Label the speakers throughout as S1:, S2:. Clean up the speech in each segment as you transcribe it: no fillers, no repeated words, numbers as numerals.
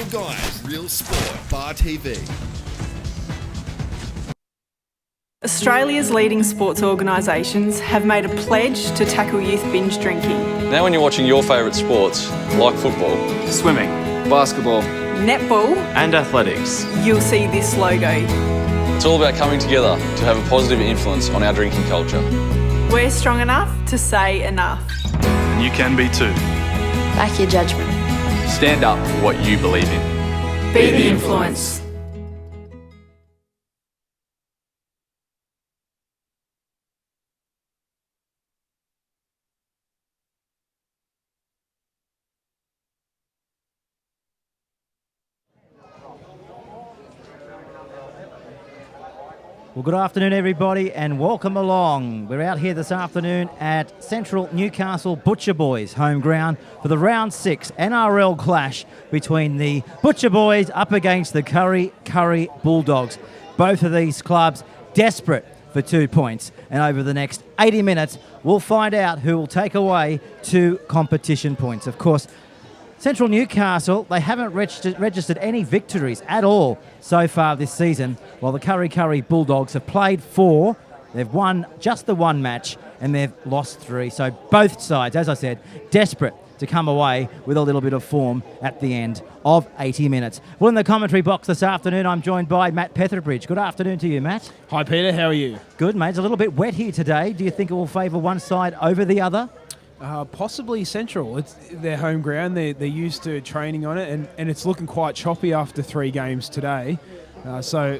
S1: Real guys, real sport. Bar TV.
S2: Australia's leading sports organisations have made a pledge to tackle youth binge drinking.
S3: Now when you're watching your favourite sports, like football,
S4: swimming, basketball,
S2: netball
S4: and athletics,
S2: you'll see this logo.
S3: It's all about coming together to have a positive influence on our drinking culture.
S2: We're strong enough to say enough.
S4: and you can be too.
S5: Back your judgment.
S4: Stand up for what you believe in.
S2: Be the influence.
S6: Well, good afternoon, everybody, and welcome along. We're out here this afternoon at Central Newcastle Butcher Boys home ground for the round 6 NRL clash between the Butcher Boys up against the Kurri Bulldogs. Both of these clubs desperate for 2 points, and over the next 80 minutes, we'll find out who will take away 2 competition points. Of course, Central Newcastle, they haven't registered any victories at all so far this season, while the Kurri Bulldogs have played 4. They've won just the 1 match and they've lost 3. So both sides, as I said, desperate to come away with a little bit of form at the end of 80 minutes. Well, in the commentary box this afternoon, I'm joined by Matt Petherbridge. Good afternoon to you, Matt.
S7: Hi, Peter. How are you?
S6: Good, mate. It's a little bit wet here today. Do you think it will favour one side over the other?
S7: Possibly Central. It's their home ground. They're used to training on it, and it's looking quite choppy after 3 games today. So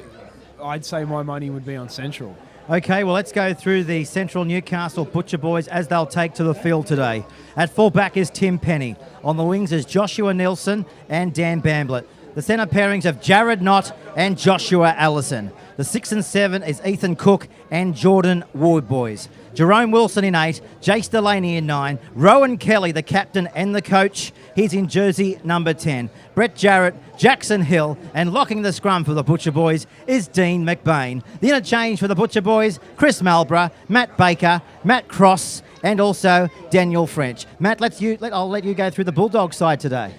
S7: I'd say my money would be on Central.
S6: Okay, well, let's go through the Central Newcastle Butcher Boys as they'll take to the field today. At fullback is Tim Penny. On the wings is Joshua Nilsson and Dan Bamblett. The centre pairings of Jared Knott and Joshua Allison. The 6 and 7 is Ethan Cook and Jordan Woodboys. Jerome Wilson in 8, Jace Delaney in 9, Rowan Kelly, the captain and the coach. He's in jersey number 10. Brett Jarrett, Jackson Hill, and locking the scrum for the Butcher Boys is Dean McBain. The interchange for the Butcher Boys, Chris Malborough, Matt Baker, Matt Cross, and also Daniel French. Matt, I'll let you go through the Bulldog side today.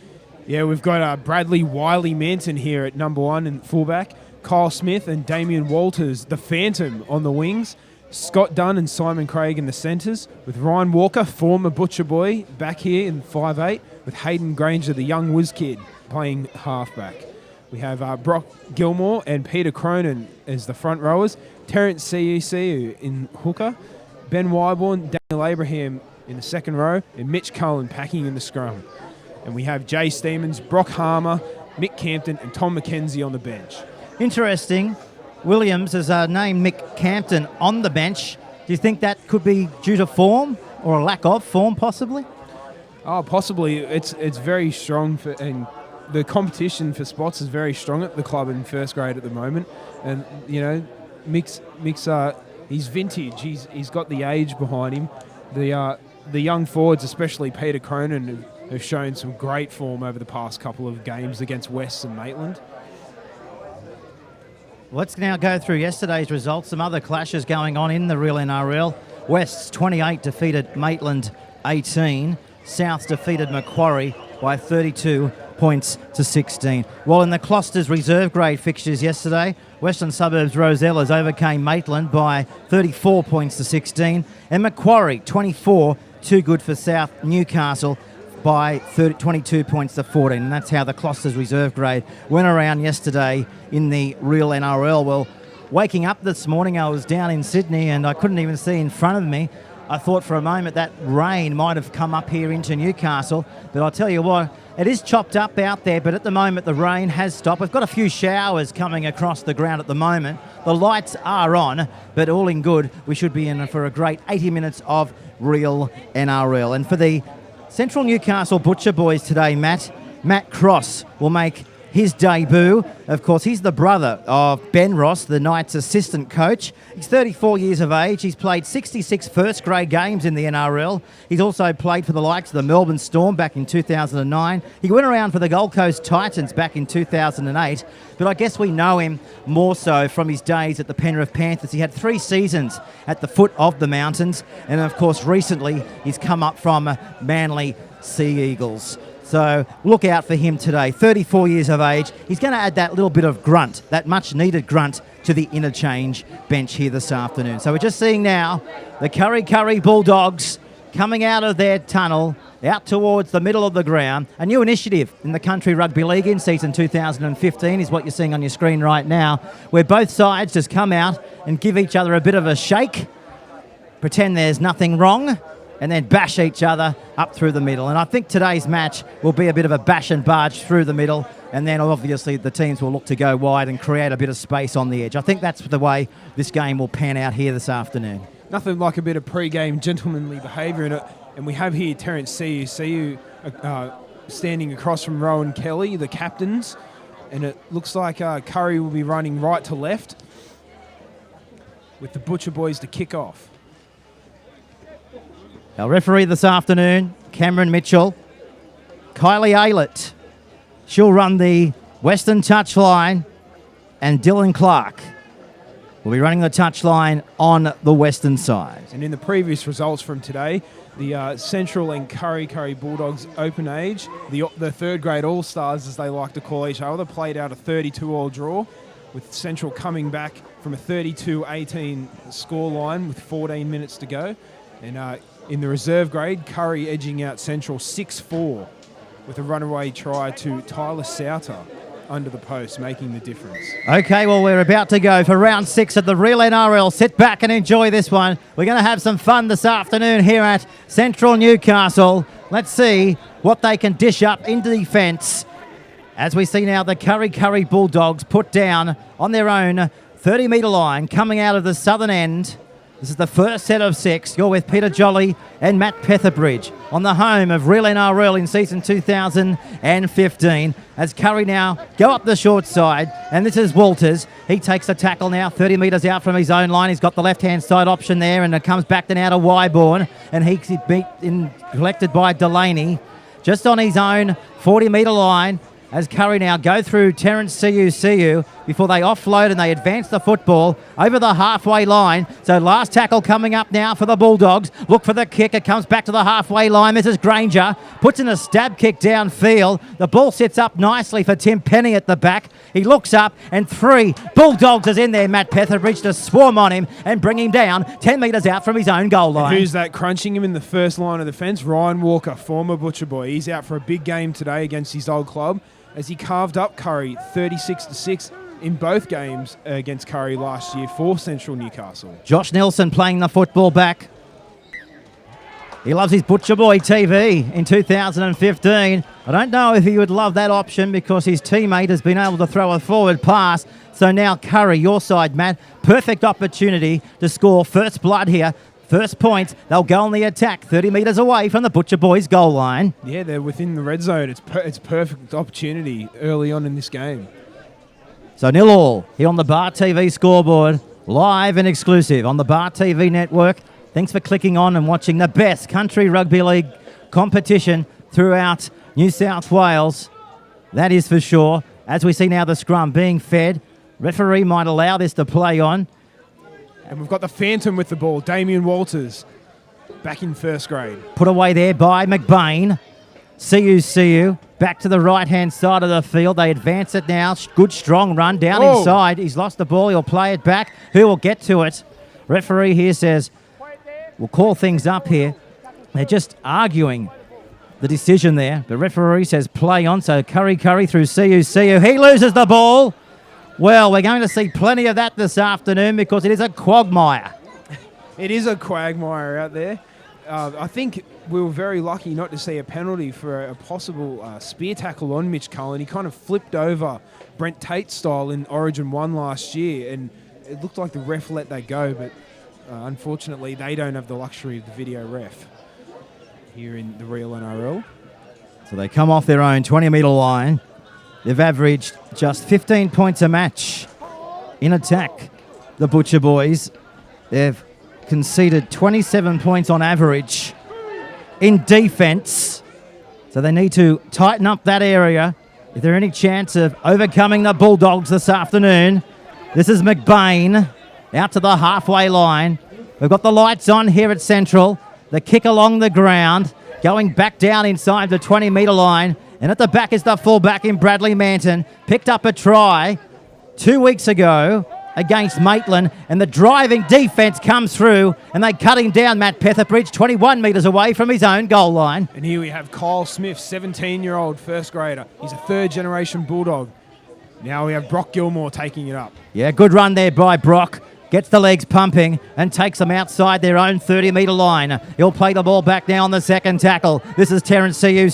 S7: Yeah, we've got Bradley Wiley-Manton here at number 1 and fullback, Kyle Smith and Damien Walters, the Phantom, on the wings, Scott Dunn and Simon Craig in the centres, with Ryan Walker, former Butcher Boy, back here in 5'8", with Hayden Granger, the young whiz kid, playing halfback. We have Brock Gilmore and Peter Cronin as the front rowers, Terrence CEC in hooker, Ben Wyborn, Daniel Abraham in the second row, and Mitch Cullen packing in the scrum. And we have Jay Steemans, Brock Harmer, Mick Campton, and Tom McKenzie on the bench.
S6: Interesting. Williams has named Mick Campton on the bench. Do you think that could be due to form or a lack of form, possibly?
S7: Oh, possibly. It's very strong, and the competition for spots is very strong at the club in first grade at the moment. And you know, Mick's he's vintage. He's got the age behind him. The young forwards, especially Peter Cronin, have shown some great form over the past couple of games against West and Maitland.
S6: Let's now go through yesterday's results. Some other clashes going on in the real NRL. West's 28 defeated Maitland 18. South's defeated Macquarie by 32 points to 16. While in the Closter's reserve grade fixtures yesterday, Western Suburbs Rosellas overcame Maitland by 34 points to 16. And Macquarie 24, too good for South Newcastle, by 22 points to 14, and that's how the Closter's reserve grade went around yesterday in the real NRL. Well, waking up this morning, I was down in Sydney and I couldn't even see in front of me. I thought for a moment that rain might have come up here into Newcastle, but I'll tell you what, it is chopped up out there, but at the moment the rain has stopped. We've got a few showers coming across the ground at the moment. The lights are on, but all in good. We should be in for a great 80 minutes of real NRL. And for the Central Newcastle Butcher Boys today, Matt Cross will make his debut. Of course, he's the brother of Ben Ross, the Knights' assistant coach. He's 34 years of age. He's played 66 first-grade games in the NRL. He's also played for the likes of the Melbourne Storm back in 2009. He went around for the Gold Coast Titans back in 2008. But I guess we know him more so from his days at the Penrith Panthers. He had 3 seasons at the foot of the mountains. And, of course, recently he's come up from Manly Sea Eagles. So look out for him today. 34 years of age. He's going to add that little bit of grunt, that much needed grunt to the interchange bench here this afternoon. So we're just seeing now the Kurri Bulldogs coming out of their tunnel, out towards the middle of the ground. A new initiative in the Country Rugby League in season 2015 is what you're seeing on your screen right now, where both sides just come out and give each other a bit of a shake, pretend there's nothing wrong, and then bash each other up through the middle. And I think today's match will be a bit of a bash and barge through the middle, and then obviously the teams will look to go wide and create a bit of space on the edge. I think that's the way this game will pan out here this afternoon.
S7: Nothing like a bit of pre-game gentlemanly behaviour in it. And we have here Terence Siu standing across from Rowan Kelly, the captains. And it looks like Kurri will be running right to left with the Butcher Boys to kick off.
S6: Our referee this afternoon, Cameron Mitchell. Kylie Aylett, she'll run the Western touchline, and Dylan Clark will be running the touchline on the Western side.
S7: And in the previous results from today, the Central and Kurri Bulldogs Open Age, the third grade All-Stars, as they like to call each other, played out a 32-all draw, with Central coming back from a 32-18 scoreline with 14 minutes to go. And in the reserve grade, Kurri edging out Central 6-4 with a runaway try to Tyler Souter under the post, making the difference.
S6: Okay, well, we're about to go for round 6 of the real NRL. Sit back and enjoy this one. We're going to have some fun this afternoon here at Central Newcastle. Let's see what they can dish up in defence. As we see now the Kurri Bulldogs put down on their own 30-metre line coming out of the southern end. This is the first set of 6. You're with Peter Jolly and Matt Petherbridge on the home of Real NRL in season 2015. As Kurri now go up the short side, and this is Walters. He takes a tackle now, 30 metres out from his own line. He's got the left-hand side option there, and it comes back to now to Wyborn, and he's collected by Delaney just on his own 40-metre line. As Kurri now go through Terence Siu before they offload and they advance the football over the halfway line. So last tackle coming up now for the Bulldogs. Look for the kick. It comes back to the halfway line. Mrs. Granger puts in a stab kick downfield. The ball sits up nicely for Tim Penny at the back. He looks up and 3 Bulldogs is in there. Matt Petherbridge to swarm on him and bring him down 10 metres out from his own goal line.
S7: Who's that crunching him in the first line of defence? Ryan Walker, former Butcher Boy. He's out for a big game today against his old club, as he carved up Kurri 36-6 in both games against Kurri last year for Central Newcastle.
S6: Josh Nelson playing the football back. He loves his Butcher Boy TV in 2015. I don't know if he would love that option because his teammate has been able to throw a forward pass. So now Kurri, your side, Matt, perfect opportunity to score first blood here. First point, they'll go on the attack 30 metres away from the Butcher Boys goal line.
S7: Yeah, they're within the red zone. It's perfect opportunity early on in this game.
S6: So 0-0 here on the Bar TV scoreboard, live and exclusive on the Bar TV network. Thanks for clicking on and watching the best country rugby league competition throughout New South Wales. That is for sure. As we see now the scrum being fed, referee might allow this to play on.
S7: And we've got the Phantom with the ball, Damien Walters, back in first grade.
S6: Put away there by McBain. Siu back to the right-hand side of the field. They advance it now. Good, strong run down inside. He's lost the ball. He'll play it back. Who will get to it? Referee here says, we'll call things up here. They're just arguing the decision there. The referee says play on. So Kurri through Siu. He loses the ball. Well, we're going to see plenty of that this afternoon because it is a quagmire.
S7: It is a quagmire out there. I think we were very lucky not to see a penalty for a possible spear tackle on Mitch Cullen. He kind of flipped over Brent Tate style in Origin 1 last year, and it looked like the ref let that go, but unfortunately they don't have the luxury of the video ref here in the real NRL.
S6: So they come off their own 20-metre line. They've averaged just 15 points a match in attack, the Butcher Boys. They've conceded 27 points on average in defence. So they need to tighten up that area if there's any chance of overcoming the Bulldogs this afternoon. This is McBain out to the halfway line. We've got the lights on here at Central. The kick along the ground, going back down inside the 20-metre line. And at the back is the fullback in Bradley Manton. Picked up a try 2 weeks ago against Maitland, and the driving defence comes through, and they cut him down, Matt Petherbridge, 21 metres away from his own goal line.
S7: And here we have Kyle Smith, 17-year-old first grader. He's a third-generation Bulldog. Now we have Brock Gilmore taking it up.
S6: Yeah, good run there by Brock. Gets the legs pumping and takes them outside their own 30-metre line. He'll play the ball back now on the second tackle. This is Terrence CU.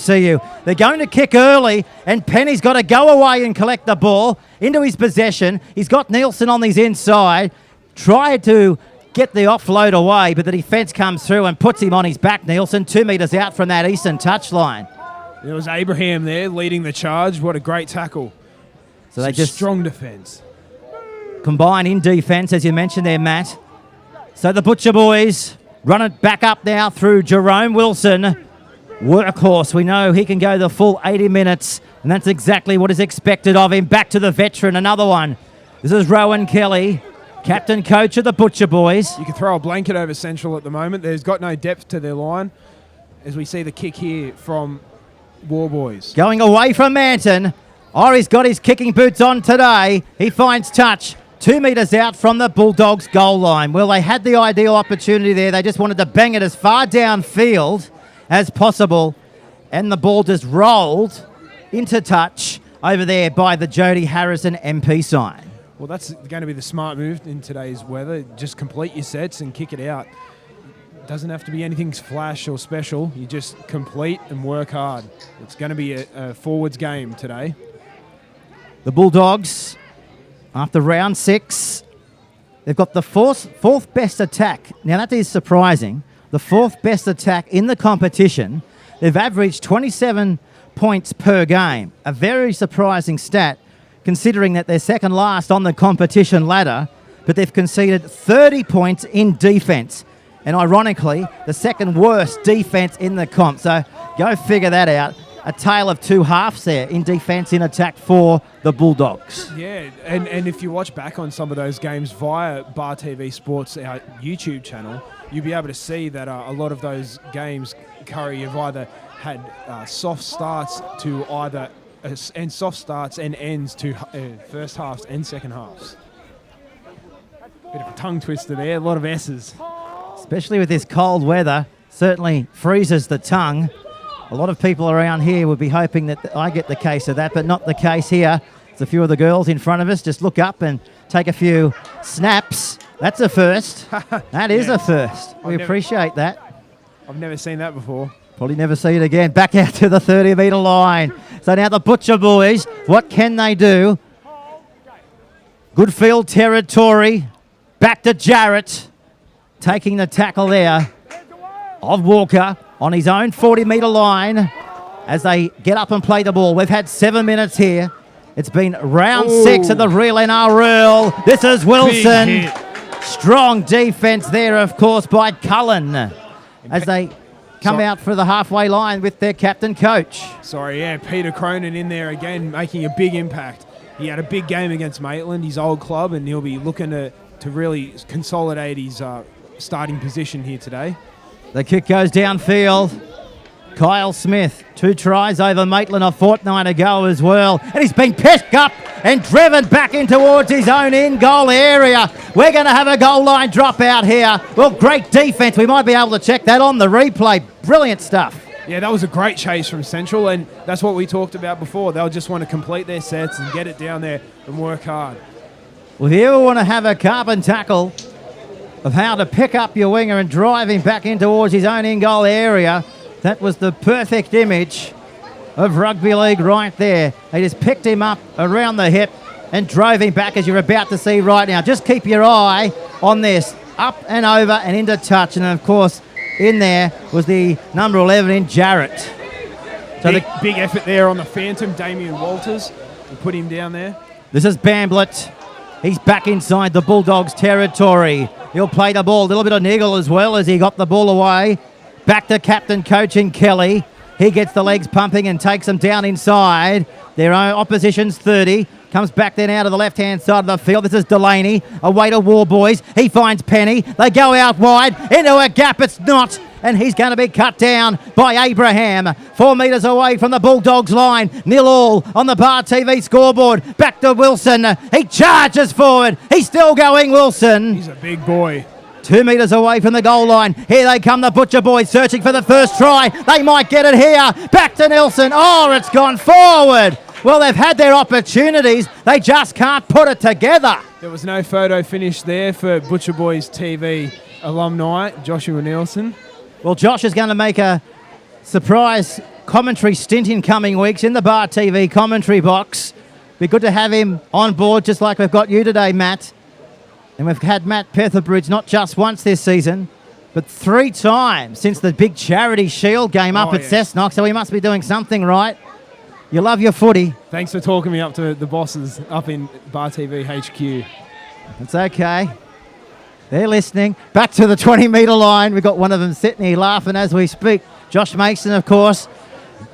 S6: They're going to kick early, and Penny's got to go away and collect the ball into his possession. He's got Nielsen on his inside. Tried to get the offload away, but the defence comes through and puts him on his back, Nielsen, 2 metres out from that eastern touchline.
S7: There was Abraham there leading the charge. What a great tackle.
S6: So they just
S7: strong defence.
S6: combine in defence, as you mentioned there, Matt. So the Butcher boys run it back up now through Jerome Wilson. Workhorse, we know he can go the full 80 minutes, and that's exactly what is expected of him. Back to the veteran, another one. This is Rowan Kelly, captain coach of the Butcher boys.
S7: You can throw a blanket over Central at the moment. There's got no depth to their line, as we see the kick here from War Boys.
S6: Going away from Manton. Ori's got his kicking boots on today. He finds touch 2 metres out from the Bulldogs' goal line. Well, they had the ideal opportunity there. They just wanted to bang it as far downfield as possible. And the ball just rolled into touch over there by the Jody Harrison MP sign.
S7: Well, that's going to be the smart move in today's weather. Just complete your sets and kick it out. It doesn't have to be anything flash or special. You just complete and work hard. It's going to be a forwards game today.
S6: The Bulldogs, after round 6, they've got the fourth best attack. Now, that is surprising. The fourth best attack in the competition. They've averaged 27 points per game. A very surprising stat, considering that they're second last on the competition ladder, but they've conceded 30 points in defence. And ironically, the second worst defence in the comp. So go figure that out. A tale of two halves there in defence, in attack for the Bulldogs.
S7: Yeah, and if you watch back on some of those games via Bar TV Sports, our YouTube channel, you'll be able to see that a lot of those games, Kurri, have either had soft starts to either and soft starts and ends to first halves and second halves. Bit of a tongue twister there, a lot of S's.
S6: Especially with this cold weather, certainly freezes the tongue. A lot of people around here would be hoping that I get the case of that, but not the case here. There's a few of the girls in front of us. Just look up and take a few snaps. That's a first. That is a first. We appreciate that.
S7: I've never seen that before.
S6: Probably never see it again. Back out to the 30-metre line. So now the Butcher boys, what can they do? Good field territory. Back to Jarrett. Taking the tackle there of Walker on his own 40-metre line as they get up and play the ball. We've had 7 minutes here. It's been round 6 of the real NRL. This is Wilson. Strong defence there, of course, by Cullen as they come out for the halfway line with their captain coach.
S7: Peter Cronin in there again, making a big impact. He had a big game against Maitland, his old club, and he'll be looking to really consolidate his starting position here today.
S6: The kick goes downfield. Kyle Smith, 2 tries over Maitland a fortnight ago as well. And he's been picked up and driven back in towards his own in-goal area. We're going to have a goal line drop out here. Well, great defence. We might be able to check that on the replay. Brilliant stuff.
S7: Yeah, that was a great chase from Central, and that's what we talked about before. They'll just want to complete their sets and get it down there and work hard.
S6: Well, if you ever want to have a carbon tackle of how to pick up your winger and drive him back in towards his own in-goal area, that was the perfect image of rugby league right there. They just picked him up around the hip and drove him back, as you're about to see right now. Just keep your eye on this. Up and over and into touch. And, of course, in there was the number 11 in Jarrett.
S7: So big effort there on the Phantom, Damien Walters. We put him down there.
S6: This is Bamblett. He's back inside the Bulldogs' territory. He'll play the ball. A little bit of niggle as well as he got the ball away. Back to captain coaching Kelly. He gets the legs pumping and takes them down inside. Their own opposition's 30. Comes back then out of the left-hand side of the field. This is Delaney. Away to War Boys. He finds Penny. They go out wide into a gap. It's not. and he's going to be cut down by Abraham. 4 metres away from the Bulldogs line. 0-0 on the Bar TV scoreboard. Back to Wilson. He charges forward. He's still going, Wilson.
S7: He's a big boy.
S6: 2 metres away from the goal line. Here they come, the Butcher Boys searching for the first try. They might get it here. Back to Nelson. Oh, it's gone forward. Well, they've had their opportunities. They just can't put it together.
S7: There was no photo finish there for Butcher Boys TV alumni, Joshua Nielsen.
S6: Well, Josh is going to make a surprise commentary stint in coming weeks in the Bar TV commentary box. Be good to have him on board, just like we've got you today, Matt. And we've had Matt Petherbridge not just once this season, but 3 times since the big Charity Shield game up at Cessnock, so he must be doing something right. You love your footy.
S7: Thanks for talking me up to the bosses up in Bar TV HQ.
S6: It's okay. They're listening. Back to the 20-metre line. We've got one of them sitting here laughing as we speak. Josh Mason, of course,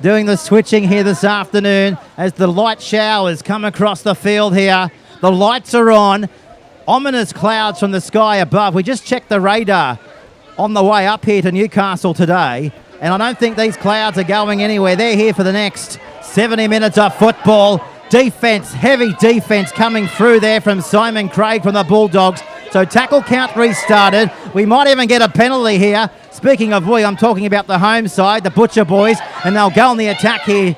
S6: doing the switching here this afternoon as the light showers come across the field here. The lights are on. Ominous clouds from the sky above. We just checked the radar on the way up here to Newcastle today, and I don't think these clouds are going anywhere. They're here for the next 70 minutes of football. Defence, heavy defence coming through there from Simon Craig from the Bulldogs. So tackle count restarted. We might even get a penalty here. Speaking of we, I'm talking about the home side, the Butcher Boys, and they'll go on the attack here.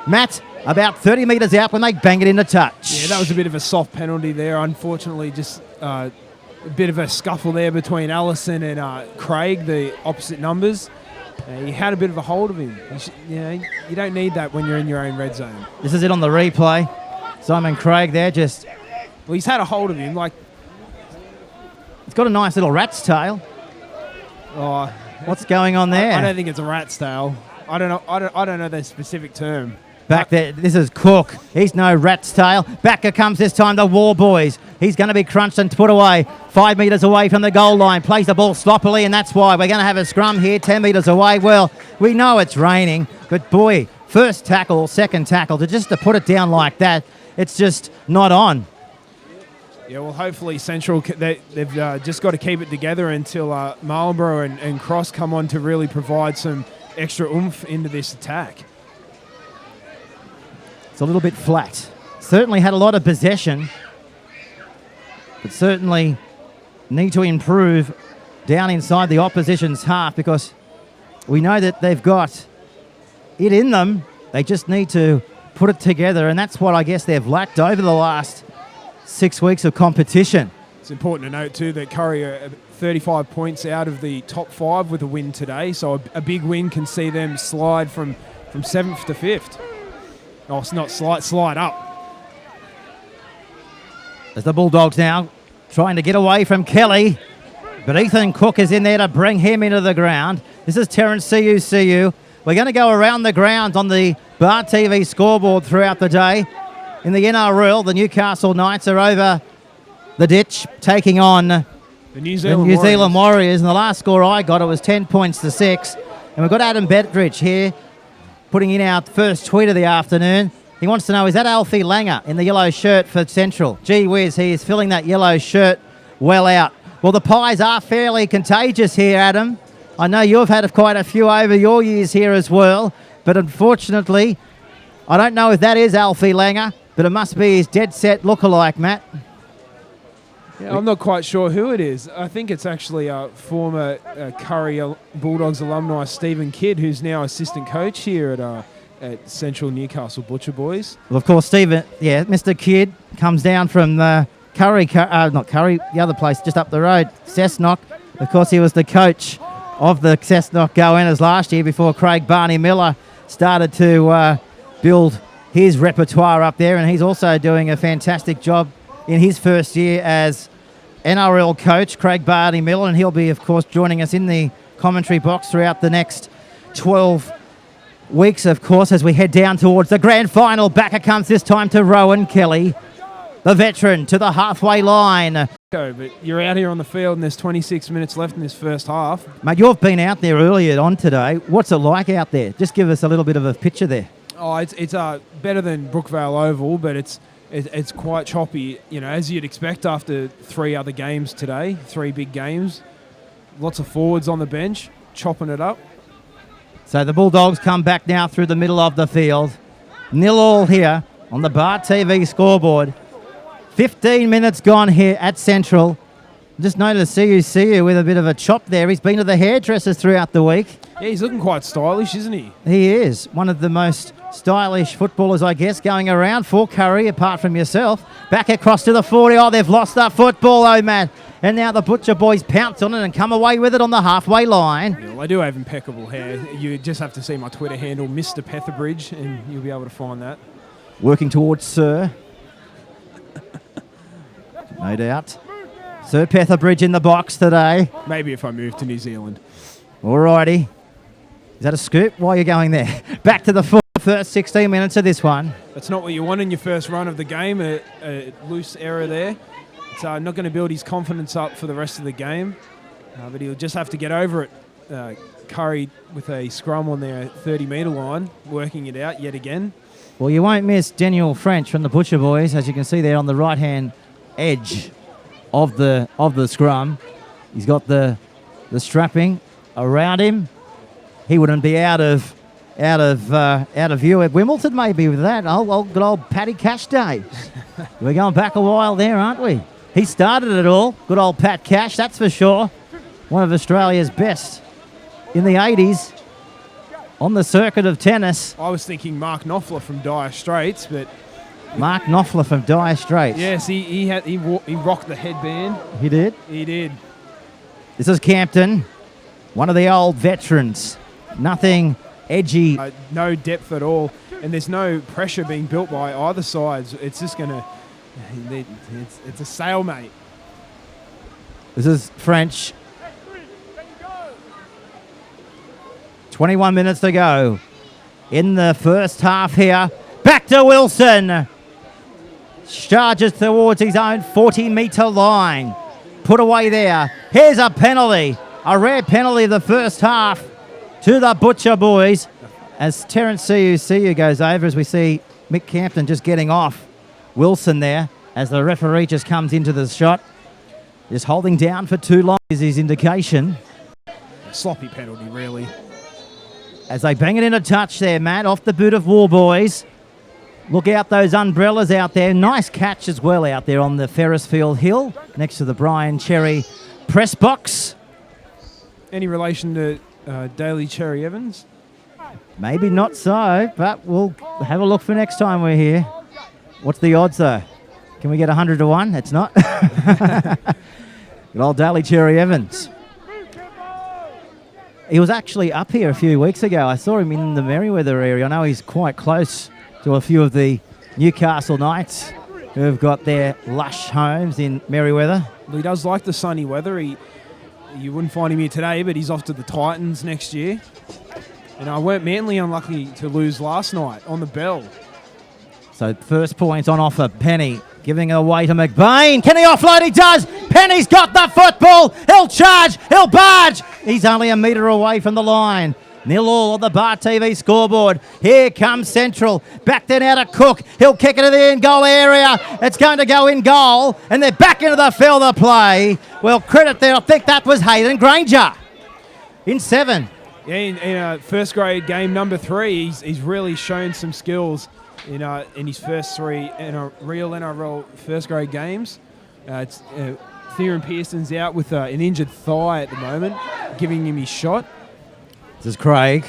S6: Matt, about 30 metres out when they bang it into touch.
S7: Yeah, that was a bit of a soft penalty there. Unfortunately, just a bit of a scuffle there between Allison and Craig, the opposite numbers. He had a bit of a hold of him. You don't need that when you're in your own red zone.
S6: This is it on the replay. Simon Craig there just...
S7: Well, he's had a hold of him.
S6: It's got a nice little rat's tail.
S7: Oh,
S6: what's going on there?
S7: I don't think it's a rat's tail. I don't know. I don't know the specific term.
S6: Back there, this is Cook. He's no rat's tail. Backer comes this time, the War Boys. He's going to be crunched and put away. 5 metres away from the goal line. Plays the ball sloppily, and that's why we're going to have a scrum here 10 metres away. Well, we know it's raining, but boy, first tackle, second tackle, to put it down like that, it's just not on.
S7: Yeah, well, hopefully Central, they've just got to keep it together until Marlborough and Cross come on to really provide some extra oomph into this attack.
S6: It's a little bit flat. Certainly had a lot of possession, but certainly need to improve down inside the opposition's half because we know that they've got it in them. They just need to put it together, and that's what I guess they've lacked over the last 6 weeks of competition.
S7: It's important to note too that Kurri are 35 points out of the top 5 with a win today, so a big win can see them slide from 7th to 5th. Oh, it's not slide up.
S6: As the Bulldogs now trying to get away from Kelly, but Ethan Cook is in there to bring him into the ground. This is Terrence CU. We're going to go around the ground on the Bar TV scoreboard throughout the day. In the NRL, the Newcastle Knights are over the ditch, taking on the New Zealand Warriors. And the last score I got, it was 10 points to 6. And we've got Adam Bettridge here, putting in our first tweet of the afternoon. He wants to know, is that Alfie Langer in the yellow shirt for Central? Gee whiz, he is filling that yellow shirt well out. Well, the Pies are fairly contagious here, Adam. I know you've had quite a few over your years here as well, but unfortunately, I don't know if that is Alfie Langer, but it must be his dead set lookalike, Matt.
S7: Yeah, I'm not quite sure who it is. I think it's actually former Kurri Bulldogs alumni Stephen Kidd, who's now assistant coach here at Central Newcastle Butcher Boys.
S6: Well, of course, Stephen, Mr. Kidd comes down from the not Kurri, the other place just up the road, Cessnock. Of course, he was the coach of the Cessnock Goannas last year before Craig Barney Miller started to build his repertoire up there, and he's also doing a fantastic job in his first year as NRL coach, Craig Barney Miller, and he'll be, of course, joining us in the commentary box throughout the next 12 weeks, of course, as we head down towards the grand final. Backer comes this time to Rowan Kelly, the veteran, to the halfway line.
S7: But you're out here on the field and there's 26 minutes left in this first half.
S6: Mate, you've been out there earlier on today. What's it like out there? Just give us a little bit of a picture there.
S7: Oh, it's better than Brookvale Oval, but it's quite choppy, as you'd expect after 3 other games today, 3 big games. Lots of forwards on the bench. chopping it up.
S6: So the Bulldogs come back now through the middle of the field. 0-0 here on the Bar TV scoreboard. 15 minutes gone here at Central. Just noticed CUCU with a bit of a chop there. He's been to the hairdressers throughout the week.
S7: Yeah, he's looking quite stylish, isn't he?
S6: He is one of the most stylish footballers, I guess, going around for Kurri, apart from yourself. Back across to the 40. Oh, they've lost that football, oh, Matt. And now the Butcher boys pounce on it and come away with it on the halfway line.
S7: Yeah, well, I do have impeccable hair. You just have to see my Twitter handle, Mr. Petherbridge, and you'll be able to find that.
S6: Working towards Sir. No doubt. Sir Petherbridge in the box today.
S7: Maybe if I move to New Zealand.
S6: Alrighty. Is that a scoop? Why are you going there? Back to the first 16 minutes of this one.
S7: That's not what you want in your first run of the game, a loose error there. It's not going to build his confidence up for the rest of the game, but he'll just have to get over it. Kurri with a scrum on their 30-metre line, working it out yet again.
S6: Well, you won't miss Daniel French from the Butcher boys, as you can see there on the right-hand edge of the scrum. He's got the strapping around him. He wouldn't be out of view at Wimbledon maybe with that. Good old Paddy Cash days. We're going back a while there, aren't we? He started it all. Good old Pat Cash, that's for sure. One of Australia's best in the 80s on the circuit of tennis.
S7: I was thinking Mark Knopfler from Dire Straits, but
S6: Mark Knopfler from Dire Straits.
S7: yes, he rocked the headband.
S6: He did?
S7: He did.
S6: This is Campton, one of the old veterans. Nothing edgy.
S7: No depth at all, and there's no pressure being built by either side. It's just going to... It's a stalemate.
S6: This is French. 21 minutes to go in the first half here. Back to Wilson. Charges towards his own 40-metre line. Put away there. Here's a penalty. A rare penalty of the first half to the Butcher boys as Terence CUCU goes over, as we see Mick Campton just getting off Wilson there as the referee just comes into the shot. Just holding down for too long is his indication.
S7: Sloppy penalty, really.
S6: As they bang it into touch there, Matt, off the boot of War Boys. Look out those umbrellas out there. Nice catch as well out there on the Ferrisfield Hill next to the Brian Cherry press box.
S7: Any relation to Daly Cherry Evans?
S6: Maybe not so, but we'll have a look for next time we're here. What's the odds though? Can we get 100 to 1? It's not. Good old Daly Cherry Evans. He was actually up here a few weeks ago. I saw him in the Merriweather area. I know he's quite close to a few of the Newcastle Knights who have got their lush homes in Merriweather.
S7: Well, he does like the sunny weather. You wouldn't find him here today, but he's off to the Titans next year. And I weren't Manly unlucky to lose last night on the bell.
S6: So first point on offer, Penny giving it away to McBain. Can he offload? He does. Penny's got the football. He'll charge. He'll barge. He's only a metre away from the line. 0-0 on the Bar TV scoreboard. Here comes Central. Back then out of Cook. He'll kick it to the in-goal area. It's going to go in goal. And they're back into the field of play. Well, credit there. I think that was Hayden Granger. In 7.
S7: Yeah, in first grade game number 3, he's really shown some skills in his first 3 real NRL first grade games. Theron Pearson's out with an injured thigh at the moment, giving him his shot.
S6: This is Craig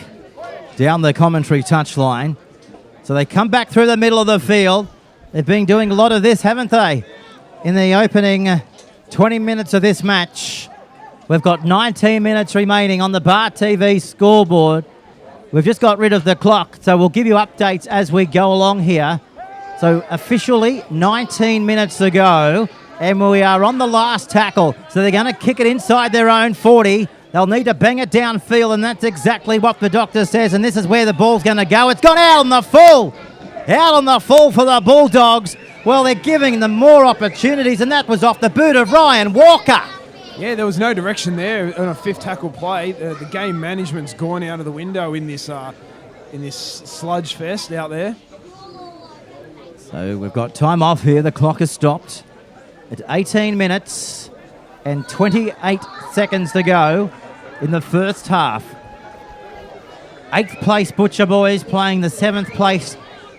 S6: down the commentary touchline. So they come back through the middle of the field. They've been doing a lot of this, haven't they? In the opening 20 minutes of this match. We've got 19 minutes remaining on the Bar TV scoreboard. We've just got rid of the clock, so we'll give you updates as we go along here. So officially 19 minutes to go, and we are on the last tackle. So they're going to kick it inside their own 40. They'll need to bang it downfield, and that's exactly what the doctor says, and this is where the ball's going to go. It's gone out on the full. Out on the full for the Bulldogs. Well, they're giving them more opportunities, and that was off the boot of Ryan Walker.
S7: Yeah, there was no direction there on a 5th tackle play. The game management's gone out of the window in this sludge fest out there.
S6: So we've got time off here. The clock has stopped at 18 minutes and 28 seconds to go in the first half. 8th place Butcher Boys playing the 7th place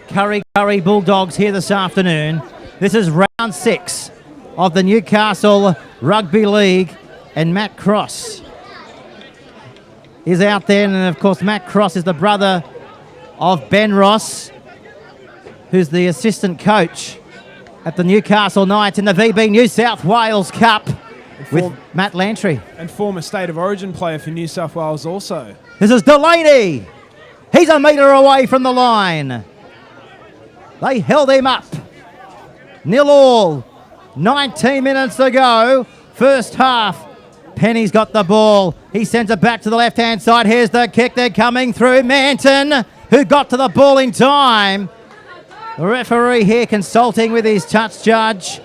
S6: Kurri Bulldogs here this afternoon. This is round 6 of the Newcastle Rugby League, and Matt Cross is out there. And of course, Matt Cross is the brother of Ben Ross, who's the assistant coach at the Newcastle Knights in the VB New South Wales Cup with Matt Lantry.
S7: And former State of Origin player for New South Wales also.
S6: This is Delaney. He's a metre away from the line. They held him up. 0-0. 19 minutes to go. First half. Penny's got the ball. He sends it back to the left-hand side. Here's the kick. They're coming through. Manton, who got to the ball in time. The referee here consulting with his touch judge.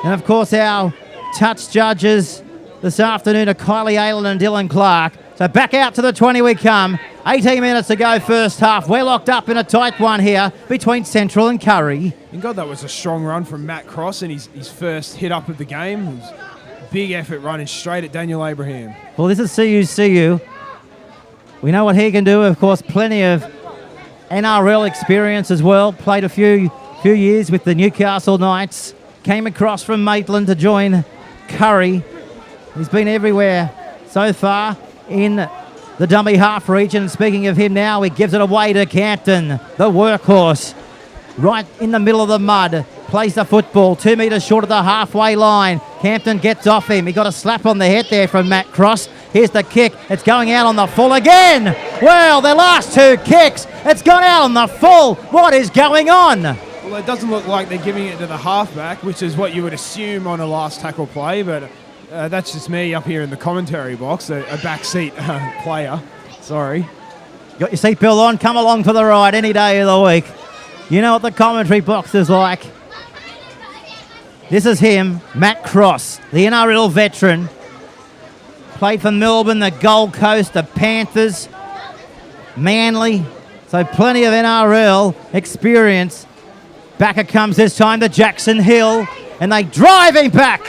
S6: And of course our touch judges this afternoon are Kylie Aylen and Dylan Clark. So back out to the 20 we come. 18 minutes to go first half. We're locked up in a tight one here between Central and Kurri.
S7: And God, that was a strong run from Matt Cross in his first hit up of the game. It was a big effort running straight at Daniel Abraham.
S6: Well, this is CU. We know what he can do. Of course, plenty of NRL experience as well. Played a few years with the Newcastle Knights. Came across from Maitland to join Kurri. He's been everywhere so far in the dummy half region. Speaking of him now, he gives it away to Campton, the workhorse. Right in the middle of the mud. Plays the football 2 metres short of the halfway line. Campton gets off him. He got a slap on the head there from Matt Cross. Here's the kick. It's going out on the full again. Well, the last 2 kicks. It's gone out on the full. What is going on?
S7: Well, it doesn't look like they're giving it to the halfback, which is what you would assume on a last tackle play, but that's just me up here in the commentary box, a backseat player. Sorry.
S6: Got your seatbelt on, come along for the ride any day of the week. You know what the commentary box is like. This is him, Matt Cross, the NRL veteran. Played for Melbourne, the Gold Coast, the Panthers, Manly. So plenty of NRL experience. Back it comes this time to Jackson Hill, and they drive him back.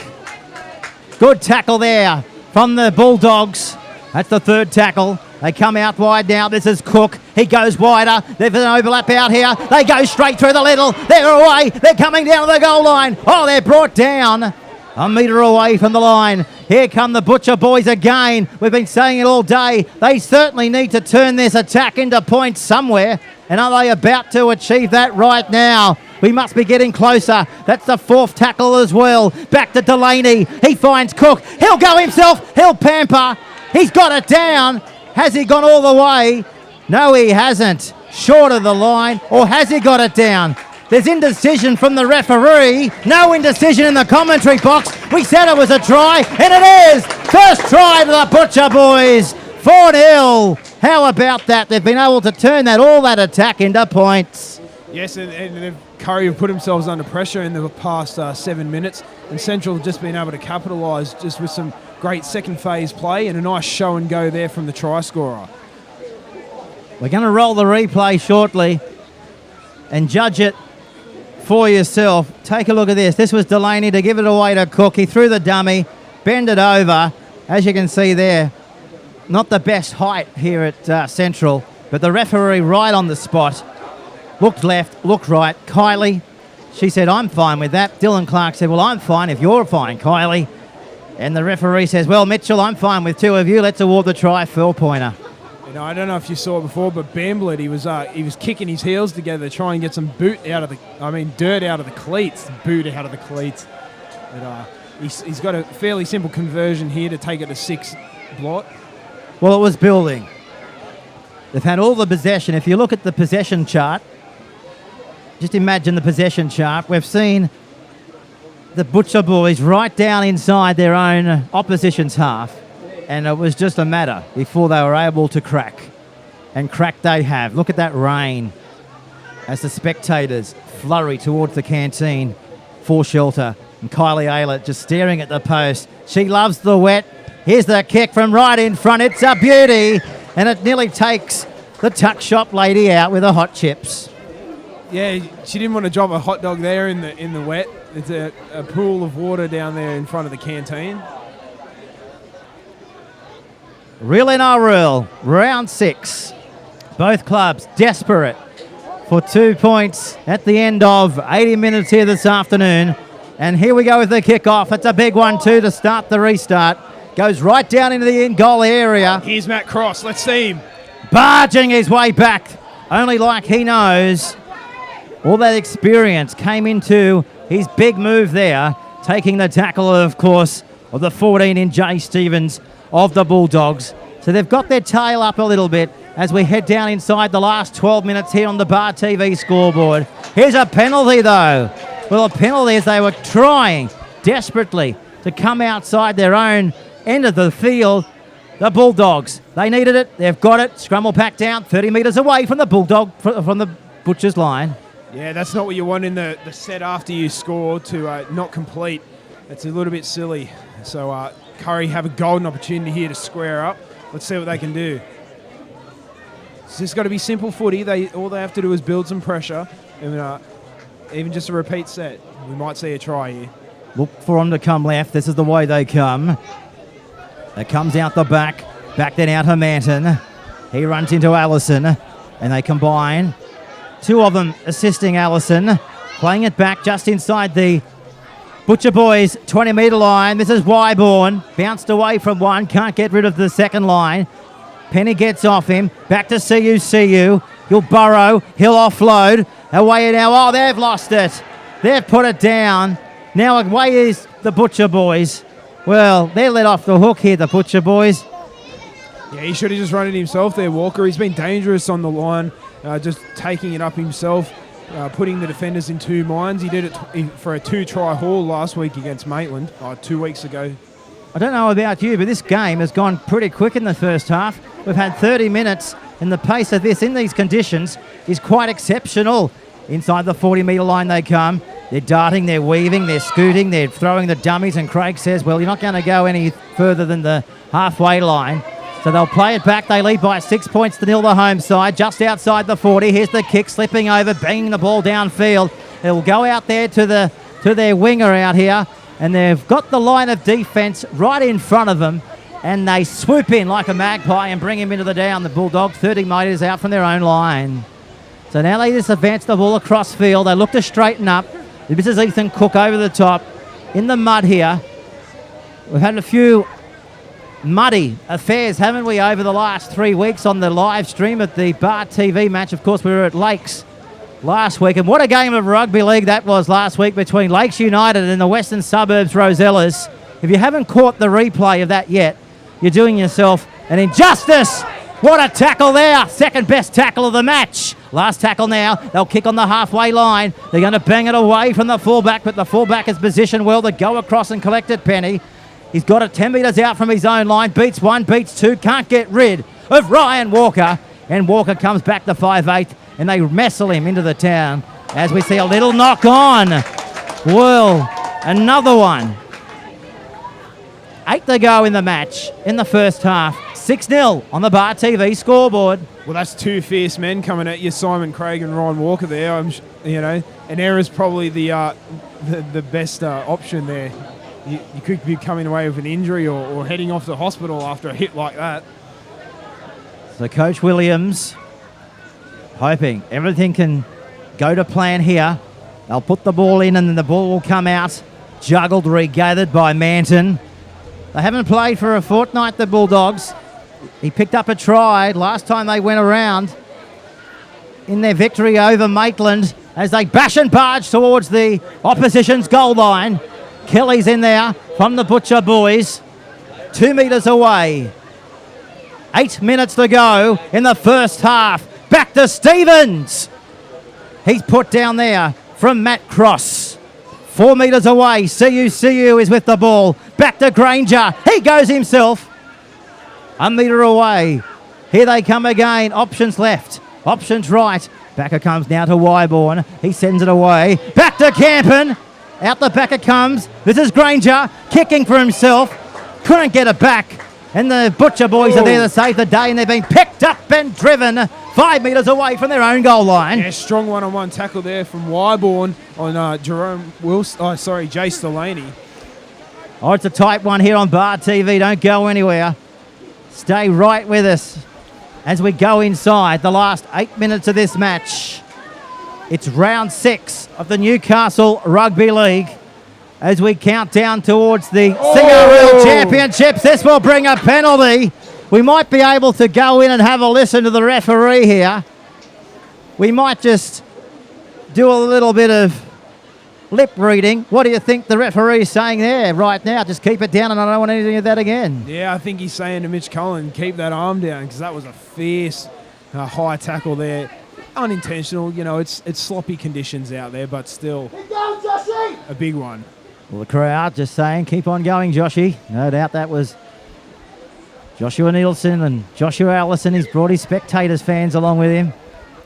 S6: Good tackle there from the Bulldogs. That's the 3rd tackle. They come out wide now. This is Cook. He goes wider. There's an overlap out here. They go straight through the middle. They're away. They're coming down to the goal line. Oh, they're brought down a metre away from the line. Here come the Butcher Boys again. We've been saying it all day. They certainly need to turn this attack into points somewhere. And are they about to achieve that right now? We must be getting closer. That's the 4th tackle as well. Back to Delaney. He finds Cook. He'll go himself. He'll pamper. He's got it down. Has he gone all the way? No, he hasn't. Short of the line. Or has he got it down? There's indecision from the referee. No indecision in the commentary box. We said it was a try, and it is. First try to the Butcher Boys. 4-0. How about that? They've been able to turn all that attack into points.
S7: Yes, and Kurri have put themselves under pressure in the past 7 minutes, and Central have just been able to capitalise just with some great second phase play and a nice show and go there from the try scorer.
S6: We're going to roll the replay shortly and judge it for yourself. Take a look at this. This was Delaney to give it away to Cook. He threw the dummy, bend it over. As you can see there, not the best height here at Central, but the referee right on the spot. Looked left, looked right. Kylie, she said, I'm fine with that. Dylan Clark said, well, I'm fine if you're fine, Kylie. And the referee says, well, Mitchell, I'm fine with 2 of you. Let's award the try, 4-pointer.
S7: You know, I don't know if you saw it before, but Bamblett, he was kicking his heels together to try and get some dirt out of the cleats. Boot out of the cleats. But he's got a fairly simple conversion here to take it to 6 blot.
S6: Well, it was building. They've had all the possession. If you look at the possession chart, just imagine the possession chart. We've seen the Butcher Boys right down inside their own opposition's half, and it was just a matter before they were able to crack. And crack they have. Look at that rain as the spectators flurry towards the canteen for shelter. And Kylie Aylett just staring at the post. She loves the wet. Here's the kick from right in front. It's a beauty. And it nearly takes the tuck shop lady out with the hot chips.
S7: Yeah, she didn't want to drop a hot dog there in the wet. It's a pool of water down there in front of the canteen.
S6: Real NRL, round 6. Both clubs desperate for 2 points at the end of 80 minutes here this afternoon. And here we go with the kickoff. It's a big one too to start the restart. Goes right down into the in-goal area.
S7: Here's Matt Cross. Let's see him.
S6: Barging his way back, only like he knows. All that experience came into his big move there, taking the tackle, of course, of the 14 in Jay Stevens of the Bulldogs. So they've got their tail up a little bit as we head down inside the last 12 minutes here on the Bar TV scoreboard. Here's a penalty, though. Well, a penalty as they were trying desperately to come outside their own end of the field. The Bulldogs, they needed it. They've got it. Scrum will pack down 30 metres away from the Bulldog, from the Butcher's line.
S7: Yeah, that's not what you want in the set after you score to not complete. It's a little bit silly. So Kurri have a golden opportunity here to square up. Let's see what they can do. It's just got to be simple footy. All they have to do is build some pressure. And even just a repeat set, we might see a try here.
S6: Look for them to come left. This is the way they come. It comes out the back then out to Manton. He runs into Allison, and they combine. Two of them assisting Allison, playing it back just inside the Butcher Boys 20-metre line. This is Wyborn, bounced away from one, can't get rid of the second line. Penny gets off him, back to CU. He'll burrow, he'll offload. Away now, oh, they've lost it. They've put it down. Now away is the Butcher Boys. Well, they're let off the hook here, the Butcher Boys.
S7: Yeah, he should have just run it himself there, Walker. He's been dangerous on the line, just taking it up himself, putting the defenders in two minds. He did it for a 2-try haul last week against Maitland, 2 weeks ago.
S6: I don't know about you, but this game has gone pretty quick in the first half. We've had 30 minutes, and the pace of this in these conditions is quite exceptional. Inside the 40-metre line they come. They're darting, they're weaving, they're scooting, they're throwing the dummies, and Craig says, well, you're not going to go any further than the halfway line. So they'll play it back. They lead by 6 points to nil the home side, just outside the 40. Here's the kick, slipping over, banging the ball downfield. It'll go out there to their winger out here, and they've got the line of defence right in front of them, and they swoop in like a magpie and bring him into the down. The Bulldogs 30 metres out from their own line. So now they just advance the ball across field. They look to straighten up. This is Ethan Cook over the top in the mud here. We've had a few muddy affairs, haven't we, over the last 3 weeks on the live stream at the Bar TV match. Of course, we were at Lakes last week. And what a game of rugby league that was last week between Lakes United and the Western Suburbs Rosellas. If you haven't caught the replay of that yet, you're doing yourself an injustice. What a tackle there. Second best tackle of the match. Last tackle now. They'll kick on the halfway line. They're going to bang it away from the fullback, but the fullback is positioned well to go across and collect it, Penny. He's got it 10 metres out from his own line. Beats one, beats two. Can't get rid of Ryan Walker. And Walker comes back to 5'8", and they wrestle him into the town as we see a little knock on. Well, another one. 8 to go in the match in the first half. 6-0 on the Bar TV scoreboard.
S7: Well, that's two fierce men coming at you, Simon Craig and Ryan Walker there. An error's probably the best option there. You could be coming away with an injury or heading off to hospital after a hit like that.
S6: So Coach Williams hoping everything can go to plan here. They'll put the ball in and then the ball will come out. Juggled, regathered by Manton. They haven't played for a fortnight, the Bulldogs. He picked up a try last time they went around in their victory over Maitland as they bash and barge towards the opposition's goal line. Kelly's in there from the Butcher Boys. 2 metres away. 8 minutes to go in the first half. Back to Stevens. He's put down there from Matt Cross. 4 metres away. CU is with the ball. Back to Granger. He goes himself. A metre away. Here they come again. Options left. Options right. Backer comes now to Wyborn. He sends it away. Back to Campen. Out the back it comes. This is Granger kicking for himself. Couldn't get it back. And the Butcher Boys are there to save the day, and they've been picked up and driven 5 metres away from their own goal line.
S7: Yeah, strong one-on-one tackle there from Wyborn on Jerome Wilson. Jace Delaney.
S6: Oh, it's a tight one here on Bar TV. Don't go anywhere. Stay right with us as we go inside the last 8 minutes of this match. It's round 6 of the Newcastle Rugby League as we count down towards the CRL Championships. This will bring a penalty. We might be able to go in and have a listen to the referee here. We might just do a little bit of lip reading. What do you think the referee is saying there right now? Just keep it down and I don't want anything of that again.
S7: Yeah, I think he's saying to Mitch Cullen, keep that arm down, because that was a fierce high tackle there. Unintentional, you know, it's sloppy conditions out there, but still a big one.
S6: Well, the crowd just saying, keep on going, Joshy. No doubt that was Joshua Nielsen and Joshua Allison. He's brought his spectators, fans along with him.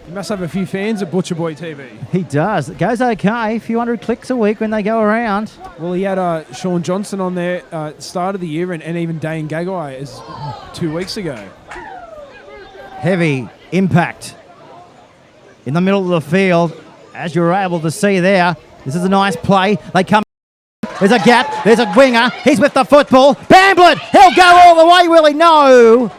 S7: He must have a few fans at Butcher Boy TV.
S6: He does. It goes okay, a few hundred clicks a week when they go around.
S7: Well, he had Sean Johnson on there at the start of the year and even Dane Gagai is 2 weeks ago.
S6: Heavy impact in the middle of the field, as you were able to see there. This is a nice play. They come. There's a gap. There's a winger. He's with the football. Bamblett. He'll go all the way, will he? No.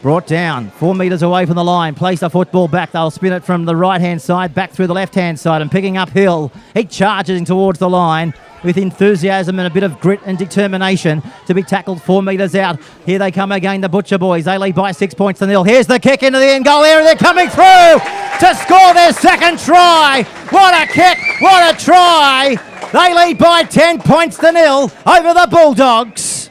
S6: Brought down 4 metres away from the line. Place the football back. They'll spin it from the right-hand side back through the left-hand side and picking up Hill. He charges towards the line with enthusiasm and a bit of grit and determination to be tackled 4 metres out. Here they come again, the Butcher Boys. They lead by 6-0. Here's the kick into the end goal area. They're coming through to score their second try. What a kick. What a try. They lead by 10-0 over the Bulldogs.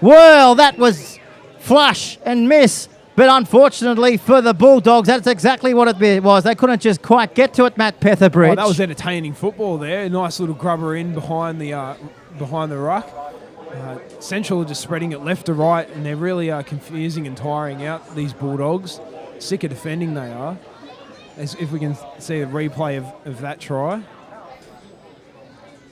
S6: Well, that was flush and miss, but unfortunately for the Bulldogs, that's exactly what it was. They couldn't just quite get to it, Matt Petherbridge.
S7: Oh, that was entertaining football there. A nice little grubber in behind the ruck. Central are just spreading it left to right, and they're really confusing and tiring out these Bulldogs. Sick of defending they are. As if we can see a replay of that try.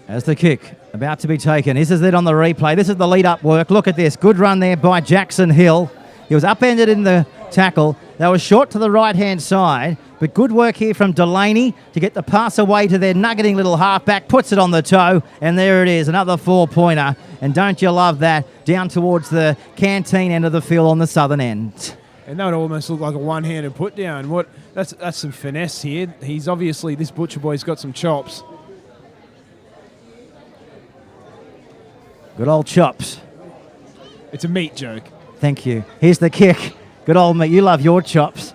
S6: As the kick about to be taken. This is it on the replay. This is the lead-up work. Look at this. Good run there by Jackson Hill. He was upended in the tackle. They were short to the right-hand side, but good work here from Delaney to get the pass away to their nuggeting little halfback, puts it on the toe, and there it is, another 4-pointer. And don't you love that? Down towards the canteen end of the field on the southern end.
S7: And that would almost look like a one-handed put down. That's some finesse here. He's obviously, this Butcher Boy's got some chops.
S6: Good old chops.
S7: It's a meat joke.
S6: Thank you. Here's the kick. Good old mate. You love your chops.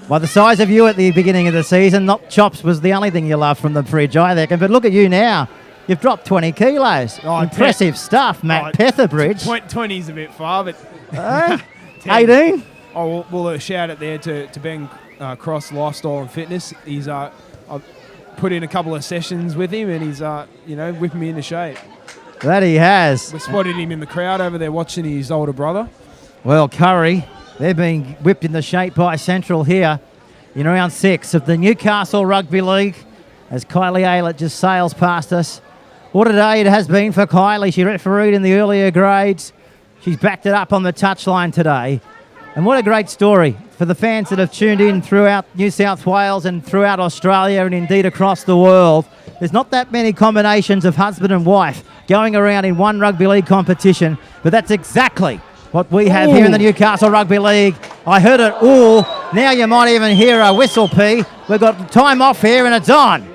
S6: By the size of you at the beginning of the season, not chops was the only thing you loved from the fridge, I reckon. But look at you now. You've dropped 20 kilos. Oh, impressive stuff, Matt Petherbridge.
S7: 20's a bit far, but...
S6: 18?
S7: Oh, well, a shout out there to Ben Cross, Lifestyle and Fitness. He's I've put in a couple of sessions with him, and he's whipping me into shape.
S6: That he has.
S7: We spotted him in the crowd over there watching his older brother.
S6: Well, Kurri, they're being whipped into shape by Central here in round 6 of the Newcastle Rugby League as Kylie Aylett just sails past us. What a day it has been for Kylie. She refereed in the earlier grades. She's backed it up on the touchline today. And what a great story for the fans that have tuned in throughout New South Wales and throughout Australia and indeed across the world. There's not that many combinations of husband and wife going around in one rugby league competition, but that's exactly what we have here in the Newcastle Rugby League. I heard it all. Now you might even hear a whistle, P. We've got time off here and it's on.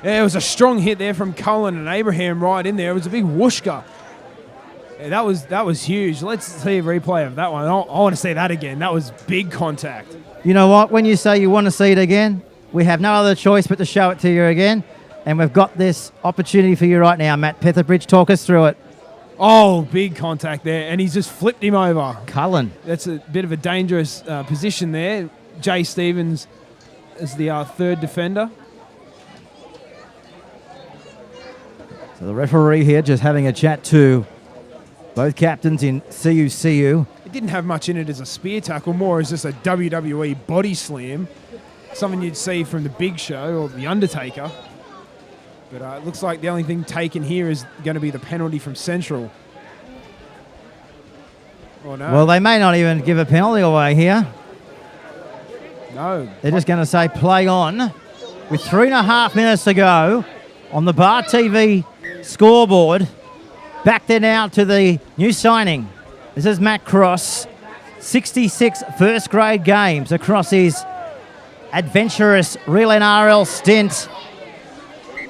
S7: Yeah, it was a strong hit there from Cullen and Abraham right in there. It was a big whooshka. Yeah, that was huge. Let's see a replay of that one. I want to see that again. That was big contact.
S6: You know what? When you say you want to see it again, we have no other choice but to show it to you again. And we've got this opportunity for you right now, Matt Petherbridge. Talk us through it.
S7: Oh, big contact there. And he's just flipped him over.
S6: Cullen.
S7: That's a bit of a dangerous position there. Jay Stevens is the third defender.
S6: So the referee here just having a chat to both captains in CUCU.
S7: It didn't have much in it as a spear tackle, more as just a WWE body slam. Something you'd see from The Big Show or The Undertaker. But it looks like the only thing taken here is going to be the penalty from Central. Oh, no.
S6: Well, they may not even give a penalty away here.
S7: No.
S6: They're just going to say play on. With 3.5 minutes to go on the Bar TV scoreboard. Back there now to the new signing. This is Matt Cross. 66 first grade games across his adventurous real NRL stint.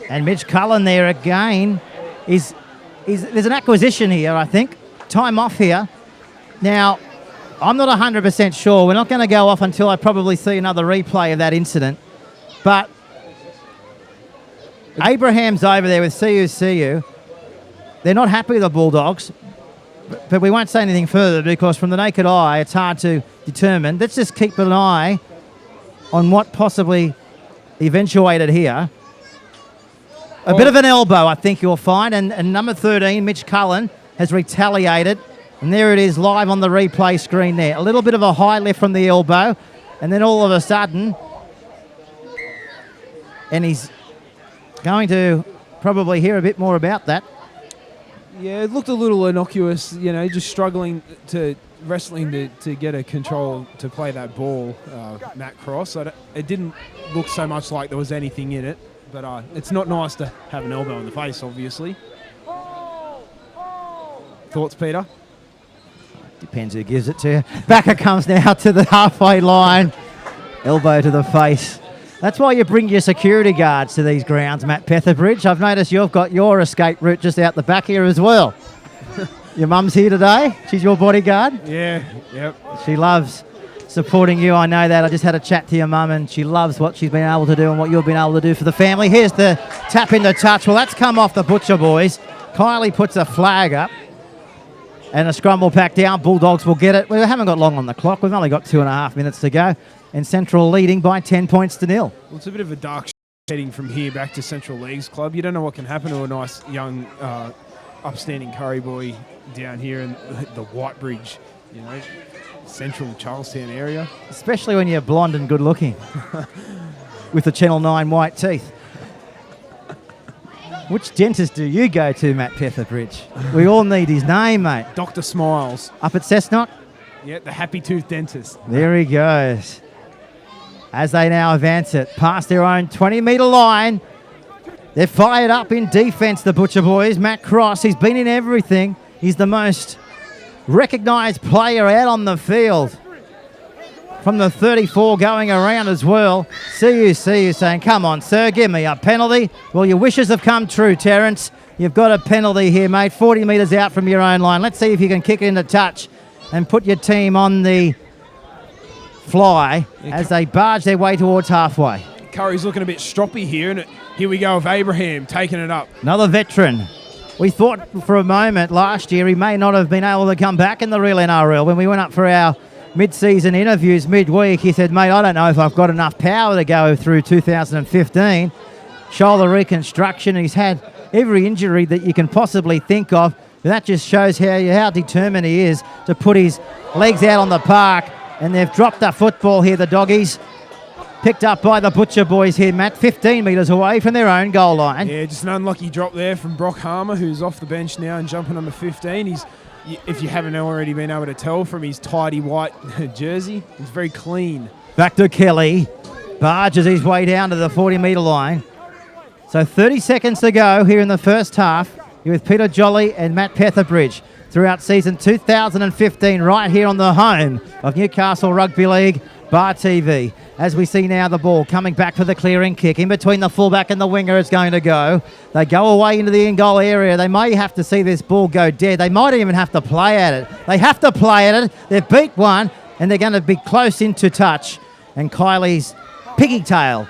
S6: And Mitch Cullen there again is there's an acquisition here, I think. Time off here. Now, I'm not 100% sure. We're not going to go off until I probably see another replay of that incident. But Abraham's over there with CU. They're not happy with the Bulldogs, but we won't say anything further because from the naked eye, it's hard to determine. Let's just keep an eye on what possibly eventuated here. A bit of an elbow, I think you'll find, and number 13, Mitch Cullen, has retaliated. And there it is, live on the replay screen there. A little bit of a high lift from the elbow, and then all of a sudden, and he's going to probably hear a bit more about that.
S7: Yeah, it looked a little innocuous, just struggling wrestling to get a control to play that ball, Matt Cross. It didn't look so much like there was anything in it, but it's not nice to have an elbow in the face, obviously. Thoughts, Peter?
S6: Depends who gives it to you. Backer comes now to the halfway line. Elbow to the face. That's why you bring your security guards to these grounds, Matt Petherbridge. I've noticed you've got your escape route just out the back here as well. Your mum's here today. She's your bodyguard.
S7: Yeah, yep.
S6: She loves supporting you. I know that. I just had a chat to your mum and she loves what she's been able to do and what you've been able to do for the family. Here's the tap into touch. Well, that's come off the Butcher boys. Kylie puts a flag up and a scrum pack down. Bulldogs will get it. We haven't got long on the clock. We've only got 2.5 minutes to go. And Central leading by 10 points to 0.
S7: Well, it's a bit of a dark heading from here back to Central Leagues Club. You don't know what can happen to a nice young upstanding Kurri boy down here in the Whitebridge, Central Charlestown area.
S6: Especially when you're blonde and good looking with the Channel 9 white teeth. Which dentist do you go to, Matt Petherbridge? We all need his name, mate.
S7: Dr. Smiles.
S6: Up at Cessnock?
S7: Yeah, the Happy Tooth Dentist.
S6: There he goes. As they now advance it past their own 20-metre line. They're fired up in defence, the Butcher boys. Matt Cross, he's been in everything. He's the most recognised player out on the field. From the 34 going around as well. See you saying, come on, sir, give me a penalty. Well, your wishes have come true, Terrence. You've got a penalty here, mate. 40 metres out from your own line. Let's see if you can kick it into touch and put your team on the fly as they barge their way towards halfway.
S7: Curry's looking a bit stroppy here, and here we go with Abraham taking it up.
S6: Another veteran. We thought for a moment last year he may not have been able to come back in the real NRL. When we went up for our mid-season interviews midweek, he said, mate, I don't know if I've got enough power to go through 2015. Shoulder reconstruction. He's had every injury that you can possibly think of. That just shows how determined he is to put his legs out on the park. And they've dropped the football here, the doggies. Picked up by the Butcher boys here, Matt, 15 metres away from their own goal line.
S7: Yeah, just an unlucky drop there from Brock Harmer, who's off the bench now and jumping number 15. He's, if you haven't already been able to tell from his tidy white jersey, he's very clean.
S6: Back to Kelly. Barges his way down to the 40-metre line. So 30 seconds to go here in the first half. You're with Peter Jolly and Matt Petherbridge throughout season 2015 right here on the home of Newcastle Rugby League, Bar TV. As we see now the ball coming back for the clearing kick. In between the fullback and the winger it's going to go. They go away into the in-goal area. They may have to see this ball go dead. They might even have to play at it. They have to play at it. They've beat one and they're going to be close into touch. And Kylie's piggy tail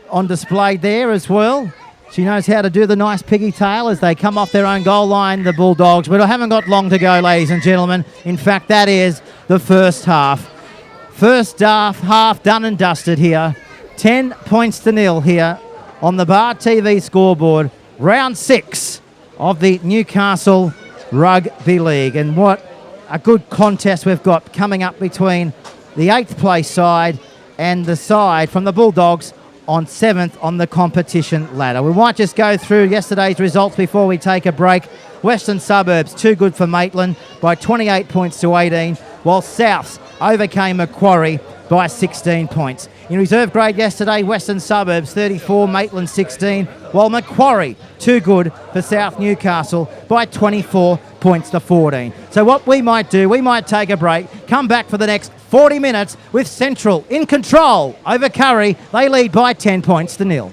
S6: on display there as well. She knows how to do the nice piggy tail as they come off their own goal line, the Bulldogs. But I haven't got long to go, ladies and gentlemen. In fact, that is the first half. First half done and dusted here. 10 points to 0 here on the Bar TV scoreboard. Round 6 of the Newcastle Rugby League. And what a good contest we've got coming up between the 8th place side and the side from the Bulldogs on 7th on the competition ladder. We might just go through yesterday's results before we take a break. Western Suburbs, too good for Maitland by 28 points to 18, while Souths overcame Macquarie by 16 points. In reserve grade yesterday, Western Suburbs 34, Maitland 16, while Macquarie too good for South Newcastle by 24 points to 14. So what we might do, we might take a break, come back for the next 40 minutes with Central in control over Kurri. They lead by 10 points to 0.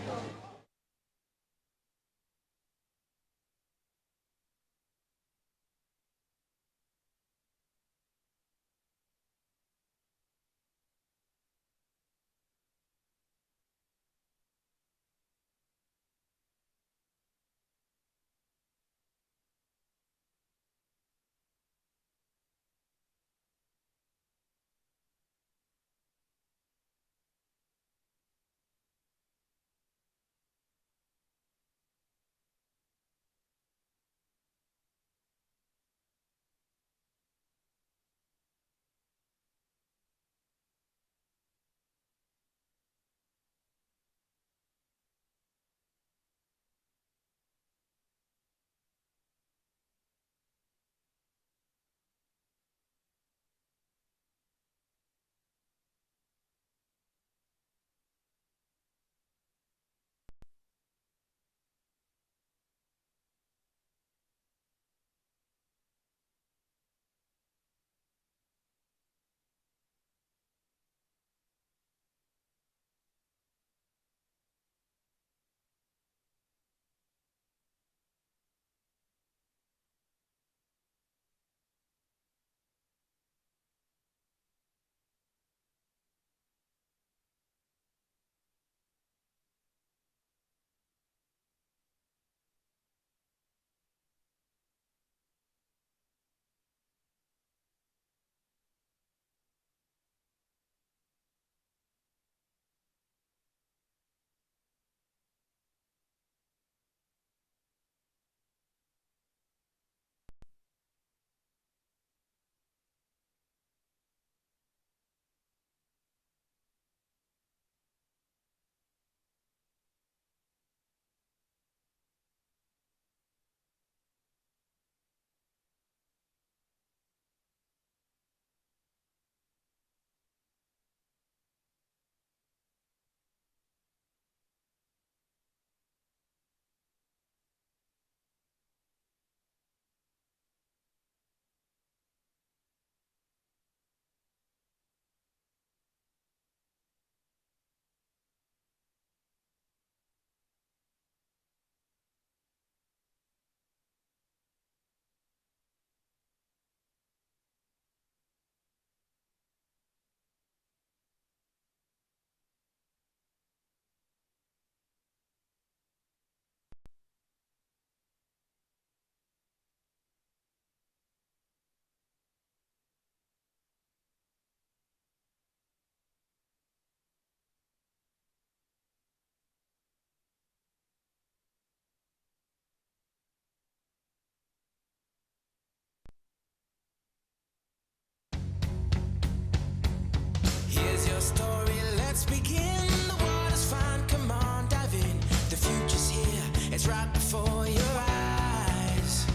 S8: Here's your story, let's begin. The water's fine, come on, dive in. The future's here, it's right before your eyes.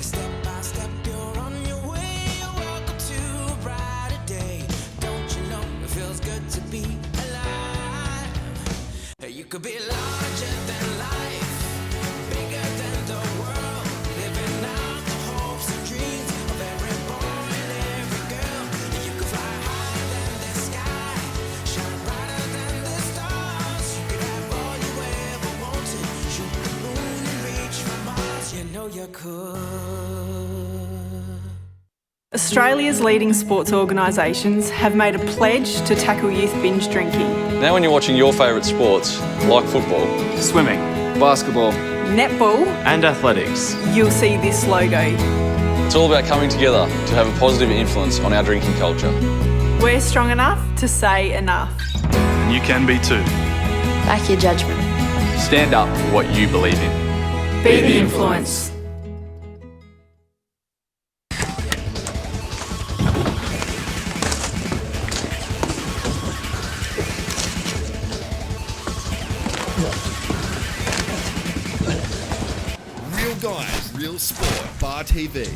S8: Step by step, you're on your way. You're welcome to a brighter day. Don't you know it feels good to be alive? You could be larger than life, bigger than the world, living out the hopes and dreams of every boy and every girl. You could fly higher than the sky, shine brighter than the stars. You could have all you ever wanted, shoot the moon and reach for Mars. You know you could.
S2: Australia's leading sports organisations have made a pledge to tackle youth binge drinking.
S3: Now when you're watching your favourite sports, like football,
S4: Swimming, basketball,
S2: Netball,
S4: and athletics.
S2: you'll see this logo.
S3: it's all about coming together to have a positive influence on our drinking culture.
S2: We're strong enough to say enough.
S4: And you can be too.
S5: Back your judgment.
S4: Stand up for what you believe in.
S2: Be the influence.
S1: Real guys, real sport. Bar TV.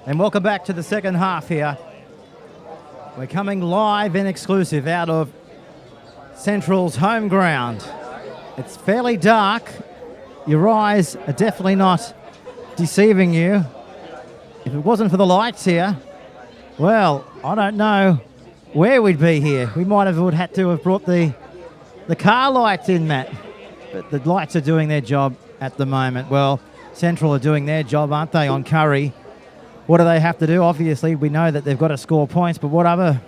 S6: And welcome back to the second half here. We're coming live and exclusive out of Central's home ground. It's fairly dark. Your eyes are definitely not deceiving you. If it wasn't for the lights here, well, I don't know where we'd be here. We might have had to have brought the car lights in, Matt. But the lights are doing their job at the moment. Well, Central are doing their job, aren't they, on Kurri? What do they have to do? Obviously, we know that they've got to score points, but what other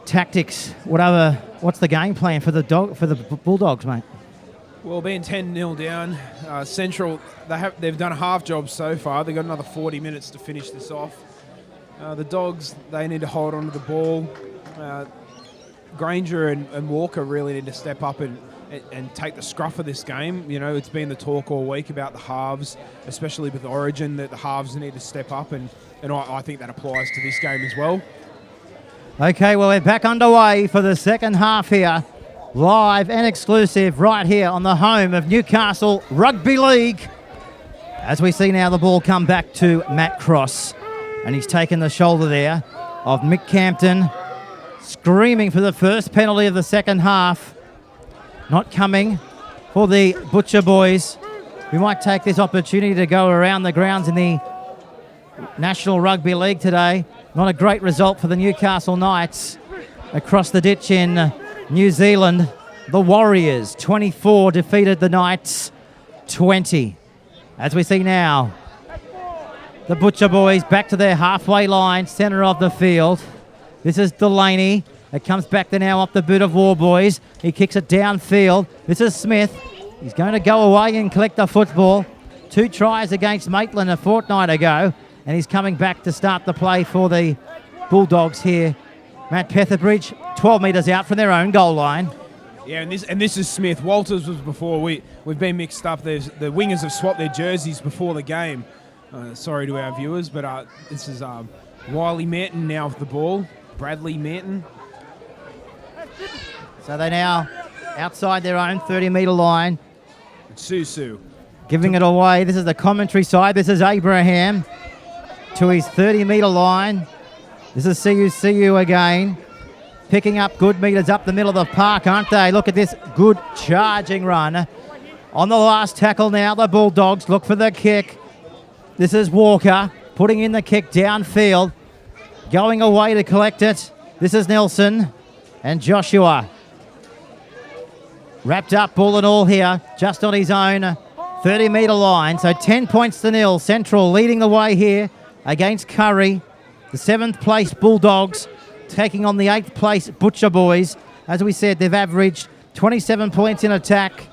S6: tactics, what's the game plan for the Bulldogs, mate?
S7: Well, being 10-0 down, Central, they've done a half job so far. They've got another 40 minutes to finish this off. The Dogs, they need to hold on to the ball. Granger and Walker really need to step up and take the scruff of this game. You know, it's been the talk all week about the halves, especially with Origin, that the halves need to step up, and I think that applies to this game as well.
S6: Okay, well, we're back underway for the second half here. Live and exclusive right here on the home of Newcastle Rugby League. As we see now the ball come back to Matt Cross, and he's taken the shoulder there of Mick Campton, screaming for the first penalty of the second half. Not coming for the Butcher boys. We might take this opportunity to go around the grounds in the National Rugby League today. Not a great result for the Newcastle Knights. Across the ditch in New Zealand, the Warriors 24 defeated the Knights 20. As we see now, the Butcher boys back to their halfway line, centre of the field. This is Delaney. It comes back to now off the boot of War Boys. He kicks it downfield. This is Smith. He's going to go away and collect the football. 2 tries against Maitland a fortnight ago, and he's coming back to start the play for the Bulldogs here. Matt Petherbridge, 12 metres out from their own goal line.
S7: Yeah, and this is Smith. Walters was before. We've been mixed up. The wingers have swapped their jerseys before the game. Sorry to our viewers, but this is Wiley Manton now with the ball. Bradley Manton.
S6: So they're now outside their own 30-metre line.
S7: Susu.
S6: Giving it away. This is the commentary side. This is Abraham to his 30-metre line. This is CU again. Picking up good metres up the middle of the park, aren't they? Look at this good charging run. On the last tackle now, the Bulldogs look for the kick. This is Walker putting in the kick downfield. Going away to collect it. This is Nelson and Joshua. Wrapped up, ball and all here, just on his own 30-metre line. So 10 points to nil. Central leading the way here against Kurri. The 7th place Bulldogs taking on the 8th place Butcher boys. As we said, they've averaged 27 points in attack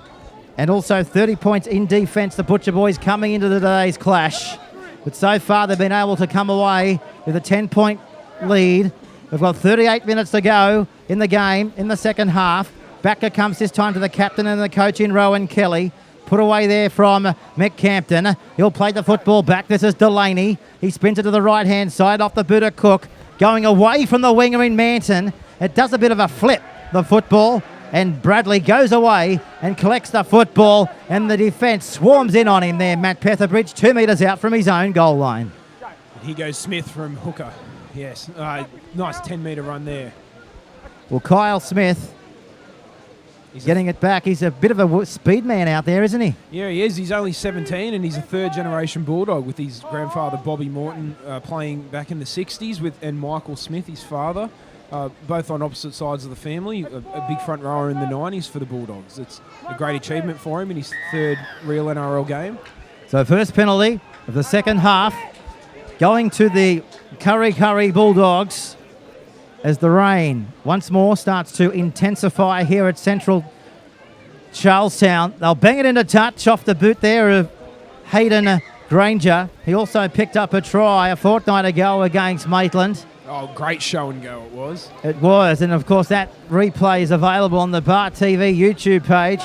S6: and also 30 points in defence. The Butcher boys coming into today's clash. But so far they've been able to come away with a 10-point lead. We've got 38 minutes to go in the game in the second half. Backer comes this time to the captain and the coach in Rowan Kelly. Put away there from Mick Campton. He'll play the football back. This is Delaney. He spins it to the right-hand side off the boot of Cook. Going away from the winger in Manton. It does a bit of a flip, the football. And Bradley goes away and collects the football. And the defence swarms in on him there. Matt Petherbridge, 2 metres out from his own goal line.
S7: Here goes Smith from hooker. Yes, nice 10-metre run there.
S6: Well, Kyle Smith... He's getting it back. He's a bit of a speed man out there, isn't he?
S7: Yeah, he is. He's only 17 and he's a third-generation Bulldog with his grandfather, Bobby Morton, playing back in the 60s and Michael Smith, his father, both on opposite sides of the family, a big front rower in the 90s for the Bulldogs. It's a great achievement for him in his 3rd real NRL game.
S6: So first penalty of the second half going to the Kurri Bulldogs. as the rain once more starts to intensify here at Central Charlestown. They'll bang it into touch off the boot there of Hayden Granger. He also picked up a try a fortnight ago against Maitland.
S7: Oh, great show and go it was.
S6: It was, and of course that replay is available on the Bar TV YouTube page.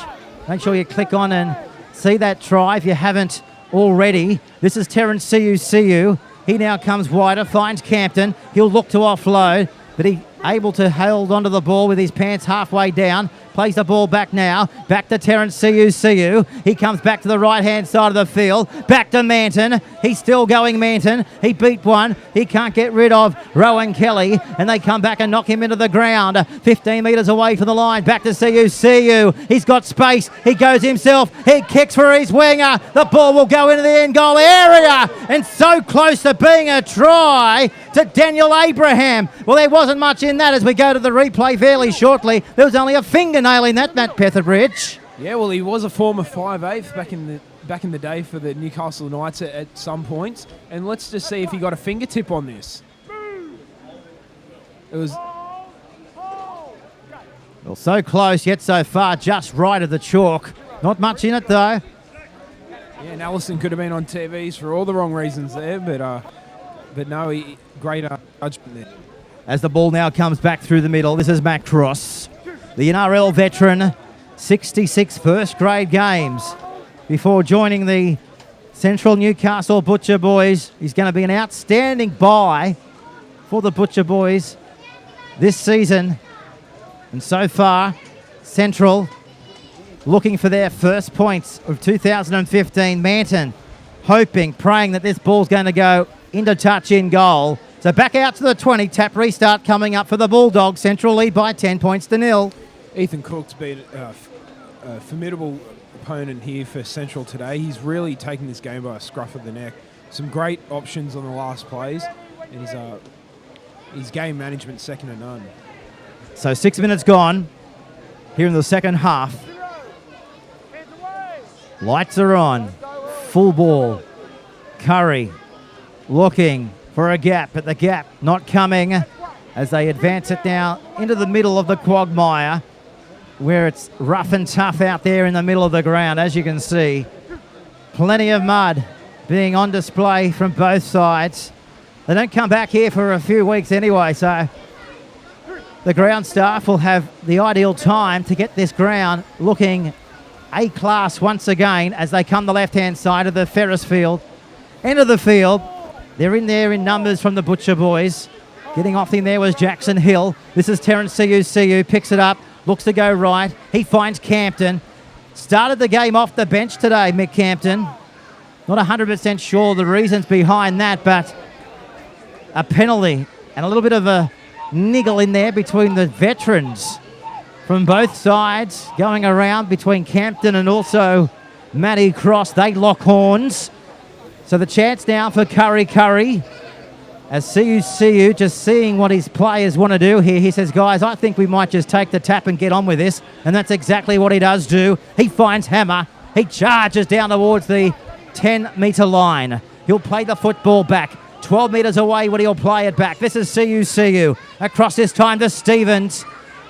S6: Make sure you click on and see that try if you haven't already. This is Terrence Siu. He now comes wider, finds Campton. He'll look to offload, but he able to hold onto the ball with his pants halfway down. Plays the ball back now. Back to Terrence Siu. He comes back to the right-hand side of the field. Back to Manton. He's still going Manton. He beat one. He can't get rid of Rowan Kelly. And they come back and knock him into the ground. 15 metres away from the line. Back to Siu. He's got space. He goes himself. He kicks for his winger. The ball will go into the end goal area. And so close to being a try to Daniel Abraham. Well, there wasn't much in that as we go to the replay fairly shortly. There was only a fingernail in that, Matt Petherbridge.
S7: Yeah, well, he was a former 5'8" back in the day for the Newcastle Knights at some points. And let's just see if he got a fingertip on this. It was...
S6: Well, so close yet so far, just right of the chalk. Not much in it though.
S7: Yeah, and Allison could have been on TVs for all the wrong reasons there, but no, great judgment there.
S6: As the ball now comes back through the middle, this is Matt Cross, the NRL veteran, 66 first grade games before joining the Central Newcastle Butcher Boys. He's going to be an outstanding buy for the Butcher Boys this season. And so far, Central looking for their first points of 2015. Manton hoping, praying that this ball's going to go into touch in goal. So back out to the 20, tap restart coming up for the Bulldogs. Central lead by 10 points to nil.
S7: Ethan Cook's been a formidable opponent here for Central today. He's really taken this game by a scruff of the neck. Some great options on the last plays, and his game management second to none.
S6: So 6 minutes gone here in the second half. Lights are on. Full ball. Kurri looking for a gap, but the gap not coming as they advance it now into the middle of the quagmire where it's rough and tough out there in the middle of the ground. As you can see, plenty of mud being on display from both sides. They don't come back here for a few weeks anyway, so the ground staff will have the ideal time to get this ground looking A-class once again as they come the left-hand side of the Ferris field. End of the field. They're in there in numbers from the Butcher Boys. Getting off in there was Jackson Hill. This is Terrence Siu. Picks it up. Looks to go right. He finds Campton. Started the game off the bench today, Mick Campton. Not 100% sure the reasons behind that, but a penalty and a little bit of a niggle in there between the veterans from both sides going around between Campton and also Matty Cross. They lock horns. So the chance now for Kurri. As Siu just seeing what his players want to do here. He says, guys, I think we might just take the tap and get on with this. And that's exactly what he does do. He finds Hammer. He charges down towards the 10-metre line. He'll play the football back. 12 metres away when he'll play it back. This is Siu. Across this time to Stevens.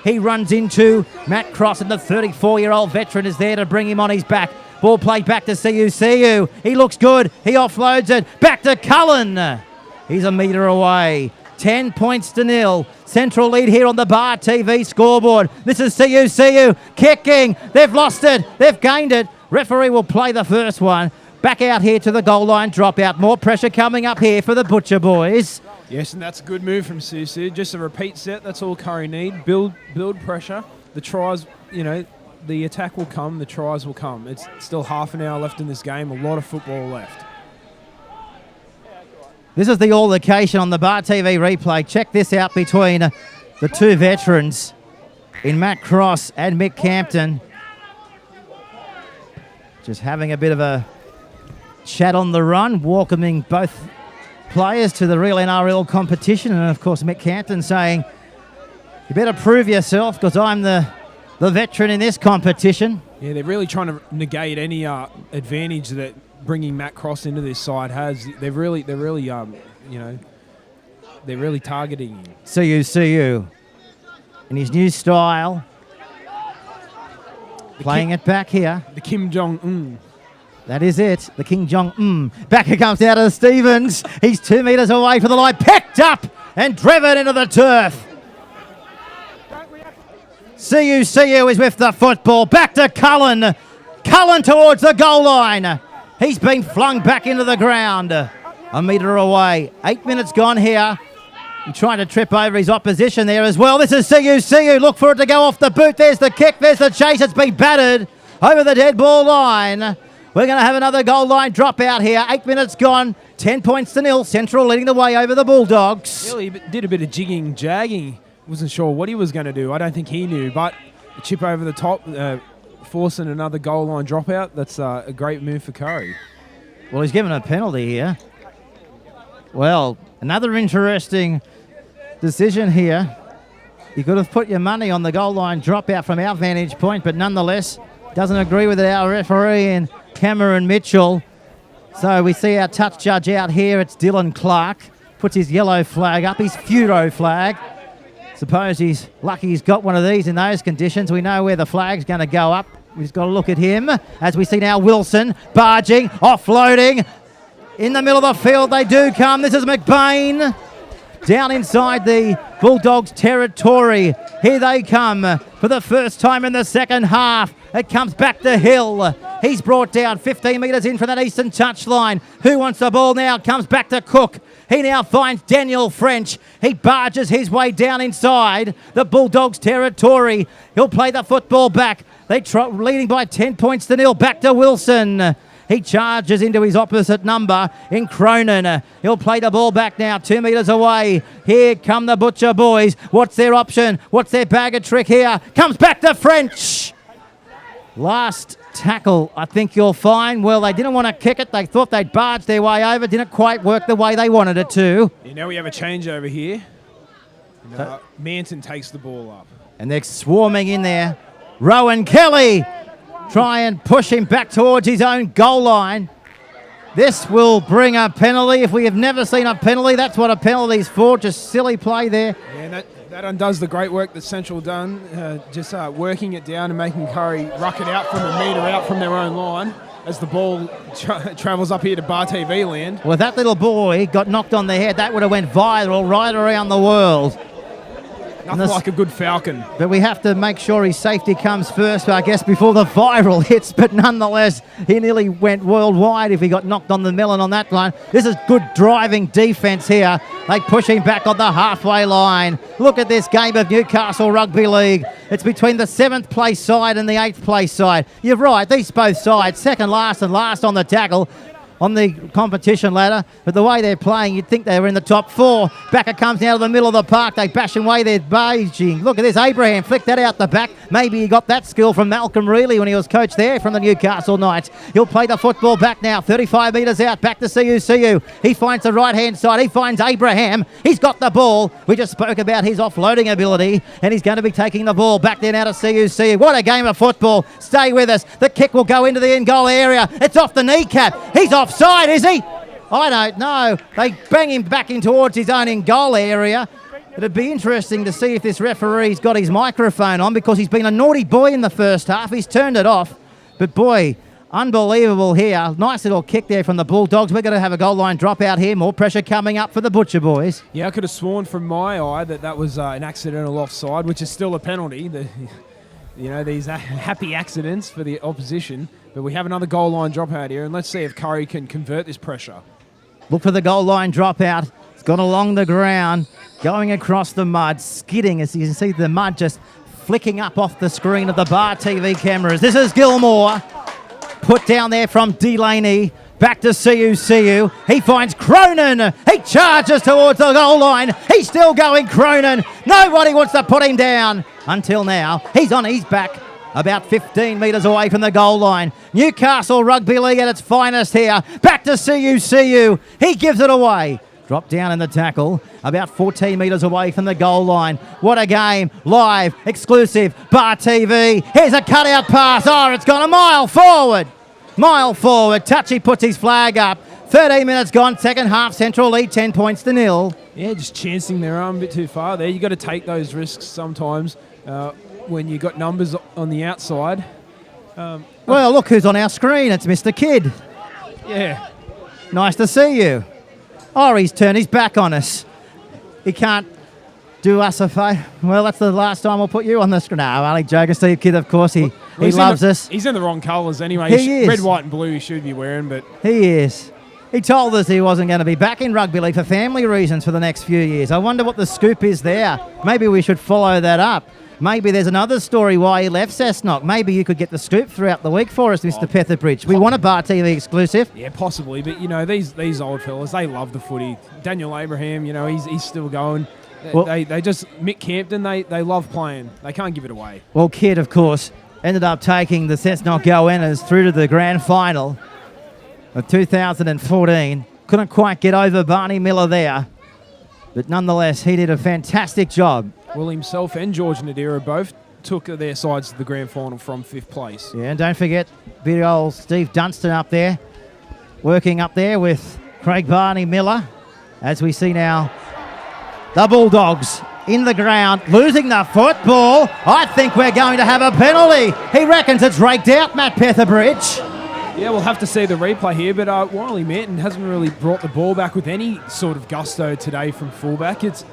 S6: He runs into Matt Cross, and the 34-year-old veteran is there to bring him on his back. Ball played back to Siu. He looks good. He offloads it. Back to Cullen. He's a metre away. 10 points to nil. Central lead here on the Bar TV scoreboard. This is Siu. Kicking. They've lost it. They've gained it. Referee will play the first one. Back out here to the goal line dropout. More pressure coming up here for the Butcher Boys.
S7: Yes, and that's a good move from Siu. Just a repeat set. That's all Kurri need. Build pressure. The tries, the attack will come. The tries will come. It's still half an hour left in this game. A lot of football left.
S6: This is the all-location on the Bar TV replay. Check this out between the two veterans in Matt Cross and Mick Campton. Just having a bit of a chat on the run, welcoming both players to the real NRL competition. And, of course, Mick Campton saying, you better prove yourself because I'm the veteran in this competition.
S7: Yeah, they're really trying to negate any advantage that bringing Matt Cross into this side has. They're really They're really targeting him.
S6: CU in his new style. Playing it back here.
S7: The Kim Jong-un.
S6: That is it. The King Jong-un. Back it comes out of Stevens. He's 2 metres away from the line. Picked up and driven into the turf. CU is with the football. Back to Cullen. Cullen towards the goal line. He's been flung back into the ground. A metre away. 8 minutes gone here. He's trying to trip over his opposition there as well. This is CU. Look for it to go off the boot. There's the kick. There's the chase. It's been battered over the dead ball line. We're going to have another goal line drop out here. 8 minutes gone. 10 points to nil. Central leading the way over the Bulldogs.
S7: He did a bit of jigging, jagging. Wasn't sure what he was going to do. I don't think he knew. But a chip over the top, forcing another goal line dropout. That's a great move for Kurri.
S6: Well, he's given a penalty here. Well, another interesting decision here. You could have put your money on the goal line dropout from our vantage point, but nonetheless, doesn't agree with it, our referee and Cameron Mitchell. So we see our touch judge out here. It's Dylan Clark. Puts his yellow flag up, his Furo flag. Suppose he's lucky he's got one of these in those conditions. We know where the flag's going to go up. We've just got to look at him. As we see now Wilson barging, offloading. In the middle of the field they do come. This is McBain. Down inside the Bulldogs territory. Here they come for the first time in the second half. It comes back to Hill. He's brought down 15 metres in from that eastern touchline. Who wants the ball now? Comes back to Cook. He now finds Daniel French. He barges his way down inside the Bulldogs territory. He'll play the football back. They're leading by 10 points to nil. Back to Wilson. He charges into his opposite number in Cronin. He'll play the ball back now, 2 metres away. Here come the Butcher boys. What's their option? What's their bag of trick here? Comes back to French. Last tackle, I think you'll find. Well, they didn't want to kick it. They thought they'd barge their way over. Didn't quite work the way they wanted it to.
S7: Now we have a change over here. Manson takes the ball up.
S6: And they're swarming in there. Rowan Kelly try and push him back towards his own goal line. This will bring a penalty. If we have never seen a penalty, that's what a penalty's for. Just silly play there.
S7: Yeah, that undoes the great work that Central done, just working it down and making Kurri ruck it out from a metre out from their own line as the ball travels up here to Bar TV land.
S6: Well, if that little boy got knocked on the head, that would have went viral right around the world.
S7: Nothing like a good Falcon.
S6: But we have to make sure his safety comes first, I guess, before the viral hits. But nonetheless, he nearly went worldwide if he got knocked on the melon on that line. This is good driving defence here. They push him back on the halfway line. Look at this game of Newcastle Rugby League. It's between the 7th place side and the 8th place side. You're right, these both sides, second last and last on the tackle on the competition ladder, but the way they're playing, you'd think they were in the top 4. Backer comes out of the middle of the park. They bash away their Beijing. Look at this. Abraham flicked that out the back. Maybe he got that skill from Malcolm Reilly when he was coach there from the Newcastle Knights. He'll play the football back now. 35 metres out. Back to CU. He finds the right-hand side. He finds Abraham. He's got the ball. We just spoke about his offloading ability, and he's going to be taking the ball back there now to CU. What a game of football. Stay with us. The kick will go into the in-goal area. It's off the kneecap. He's offside, is he? I don't know. They bang him back in towards his own in-goal area. It'd be interesting to see if this referee's got his microphone on, because he's been a naughty boy in the first half. He's turned it off. But boy, unbelievable here. Nice little kick there from the Bulldogs. We're going to have a goal line drop out here. More pressure coming up for the Butcher boys.
S7: Yeah, I could have sworn from my eye that was an accidental offside, which is still a penalty. These happy accidents for the opposition. But we have another goal line dropout here, and let's see if Kurri can convert this pressure.
S6: Look for the goal line dropout. It's gone along the ground, going across the mud, skidding. As you can see, the mud just flicking up off the screen of the Bar TV cameras. This is Gilmore. Put down there from Delaney. Back to CU. He finds Cronin. He charges towards the goal line. He's still going, Cronin. Nobody wants to put him down until now. He's on his back, about 15 metres away from the goal line. Newcastle Rugby League at its finest here. Back to CU. He gives it away. Dropped down in the tackle, about 14 metres away from the goal line. What a game. Live, exclusive, Bar TV. Here's a cutout pass. Oh, it's gone a mile forward. Touchy puts his flag up. 13 minutes gone, second half, Central lead 10 points to nil.
S7: Yeah, just chancing their arm a bit too far there. You got to take those risks sometimes when you got numbers on the outside.
S6: Well, look who's on our screen. It's Mr. Kidd.
S7: Yeah.
S6: Nice to see you. Oh, he's turned his back on us. He can't do us a favour. Well, that's the last time we'll put you on the screen. No, only joking. Steve Kidd, of course, he loves us.
S7: He's in the wrong colours anyway.
S6: He is.
S7: Red, white and blue he should be wearing, but...
S6: He is. He told us he wasn't going to be back in rugby league for family reasons for the next few years. I wonder what the scoop is there. Maybe we should follow that up. Maybe there's another story why he left Cessnock. Maybe you could get the scoop throughout the week for us, Mr. Petherbridge. We want a Bar TV exclusive.
S7: Yeah, possibly. But, you know, these old fellas, they love the footy. Daniel Abraham, you know, he's still going.
S6: Well,
S7: They just... Mick Campton, they love playing. They can't give it away.
S6: Well, Kidd, of course, ended up taking the Cessnock Goannas through to the grand final of 2014. Couldn't quite get over Barney Miller there. But nonetheless, he did a fantastic job.
S7: Well, himself and George Nadira both took their sides to the grand final from 5th place.
S6: Yeah, and don't forget, big old Steve Dunstan up there, working up there with Craig Barney Miller. As we see now, the Bulldogs in the ground, losing the football. I think we're going to have a penalty. He reckons it's raked out, Matt Petherbridge.
S7: Yeah, we'll have to see the replay here, but Wiley Manton hasn't really brought the ball back with any sort of gusto today from fullback. It's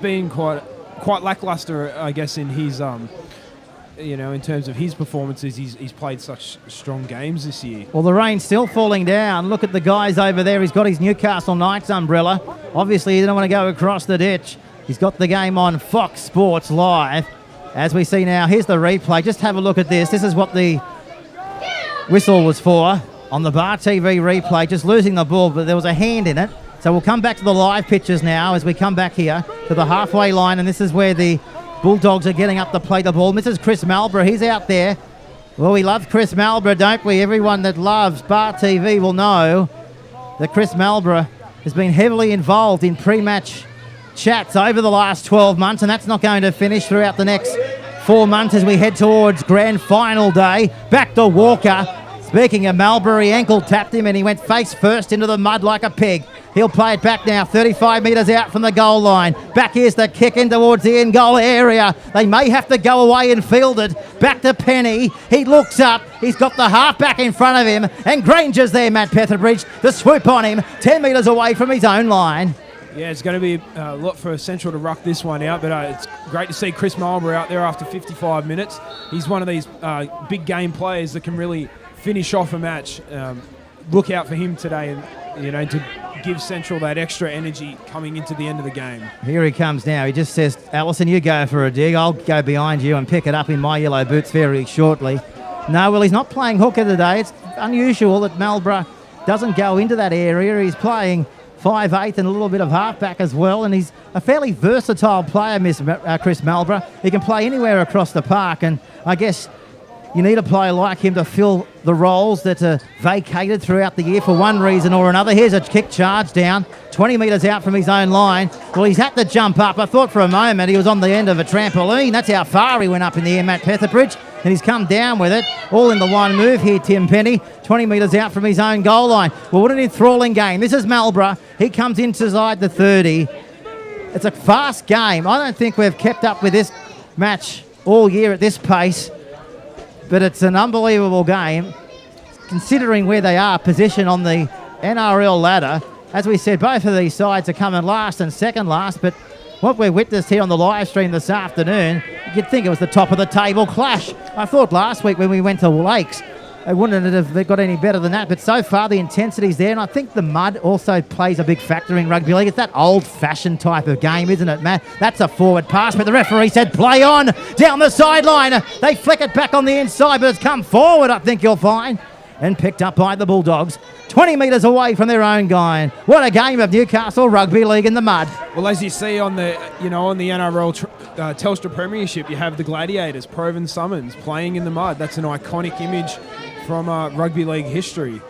S7: been quite lackluster, I guess, in his in terms of his performances. He's played such strong games this year.
S6: Well, the rain's still falling down. Look at the guys over there. He's got his Newcastle Knights umbrella. Obviously, he didn't want to go across the ditch. He's got the game on Fox Sports Live. As we see now, here's the replay. Just have a look at this. This is what the whistle was for on the Bar TV replay. Just losing the ball, but there was a hand in it. So we'll come back to the live pictures now as we come back here to the halfway line, and this is where the Bulldogs are getting up to play the ball. This is Chris Malborough. He's out there. Well, we love Chris Malborough, don't we? Everyone that loves Bar TV will know that Chris Malborough has been heavily involved in pre-match chats over the last 12 months, and that's not going to finish throughout the next 4 months as we head towards grand final day. Back to Walker. Speaking of Malborough, he ankle tapped him and he went face first into the mud like a pig. He'll play it back now, 35 metres out from the goal line. Back here's the kick in towards the end goal area. They may have to go away and field it. Back to Penny. He looks up. He's got the half-back in front of him. And Granger's there, Matt Petherbridge. The swoop on him, 10 metres away from his own line.
S7: Yeah, it's going to be a lot for Central to ruck this one out, but it's great to see Chris Marlborough out there after 55 minutes. He's one of these big game players that can really finish off a match. Look out for him today, and to give Central that extra energy coming into the end of the game.
S6: Here he comes now. He just says, Allison, you go for a dig. I'll go behind you and pick it up in my yellow boots very shortly. No, well, he's not playing hooker today. It's unusual that Marlborough doesn't go into that area. He's playing 5'8" and a little bit of halfback as well, and he's a fairly versatile player, Chris Marlborough. He can play anywhere across the park, and I guess you need a player like him to fill the roles that are vacated throughout the year for one reason or another. Here's a kick charge down, 20 metres out from his own line. Well, he's had to jump up. I thought for a moment he was on the end of a trampoline. That's how far he went up in the air, Matt Petherbridge. And he's come down with it, all in the one move here, Tim Penny, 20 metres out from his own goal line. Well, what an enthralling game. This is Marlborough. He comes inside the 30. It's a fast game. I don't think we've kept up with this match all year at this pace, but it's an unbelievable game, considering where they are positioned on the NRL ladder. As we said, both of these sides are coming last and second last, but what we witnessed here on the live stream this afternoon, you'd think it was the top of the table clash. I thought last week when we went to Lakes, it wouldn't have got any better than that, but so far the intensity's there, and I think the mud also plays a big factor in rugby league. It's that old-fashioned type of game, isn't it, Matt? That's a forward pass, but the referee said play on, down the sideline. They flick it back on the inside, but it's come forward, I think you'll find, and picked up by the Bulldogs, 20 metres away from their own guy. What a game of Newcastle Rugby League in the mud.
S7: Well, as you see on the NRL Telstra Premiership, you have the Gladiators, Proven Summons, playing in the mud. That's an iconic image from rugby league history.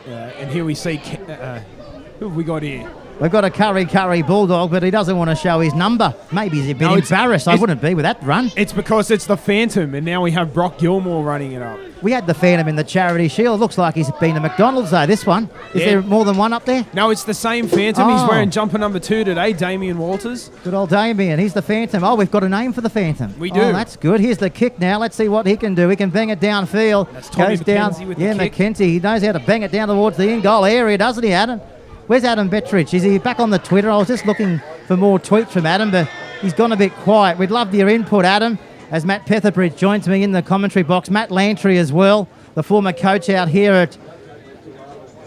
S7: And here we see, who have we got here?
S6: We've got a Curry Bulldog, but he doesn't want to show his number. Maybe he's a bit embarrassed. I wouldn't be with that run.
S7: It's because it's the Phantom, and now we have Brock Gilmore running it up.
S6: We had the Phantom in the Charity Shield. Looks like he's been to McDonald's, though, this one. Is
S7: Yeah.
S6: there more than one up there?
S7: No, it's the same Phantom. He's
S6: Oh.
S7: wearing jumper number 2 today, Damien Walters.
S6: Good old Damien. He's the Phantom. Oh, we've got a name for the Phantom.
S7: We do.
S6: Oh, that's good. Here's the kick now. Let's see what he can do. He can bang it downfield.
S7: That's Tommy
S6: Goes down.
S7: McKenzie with the
S6: Yeah,
S7: kick.
S6: McKenzie. He knows how to bang it down towards the in-goal area, doesn't he, Adam? Where's Adam Bettridge? Is he back on the Twitter? I was just looking for more tweets from Adam, but he's gone a bit quiet. We'd love your input, Adam, as Matt Petherbridge joins me in the commentary box. Matt Lantry as well, the former coach out here at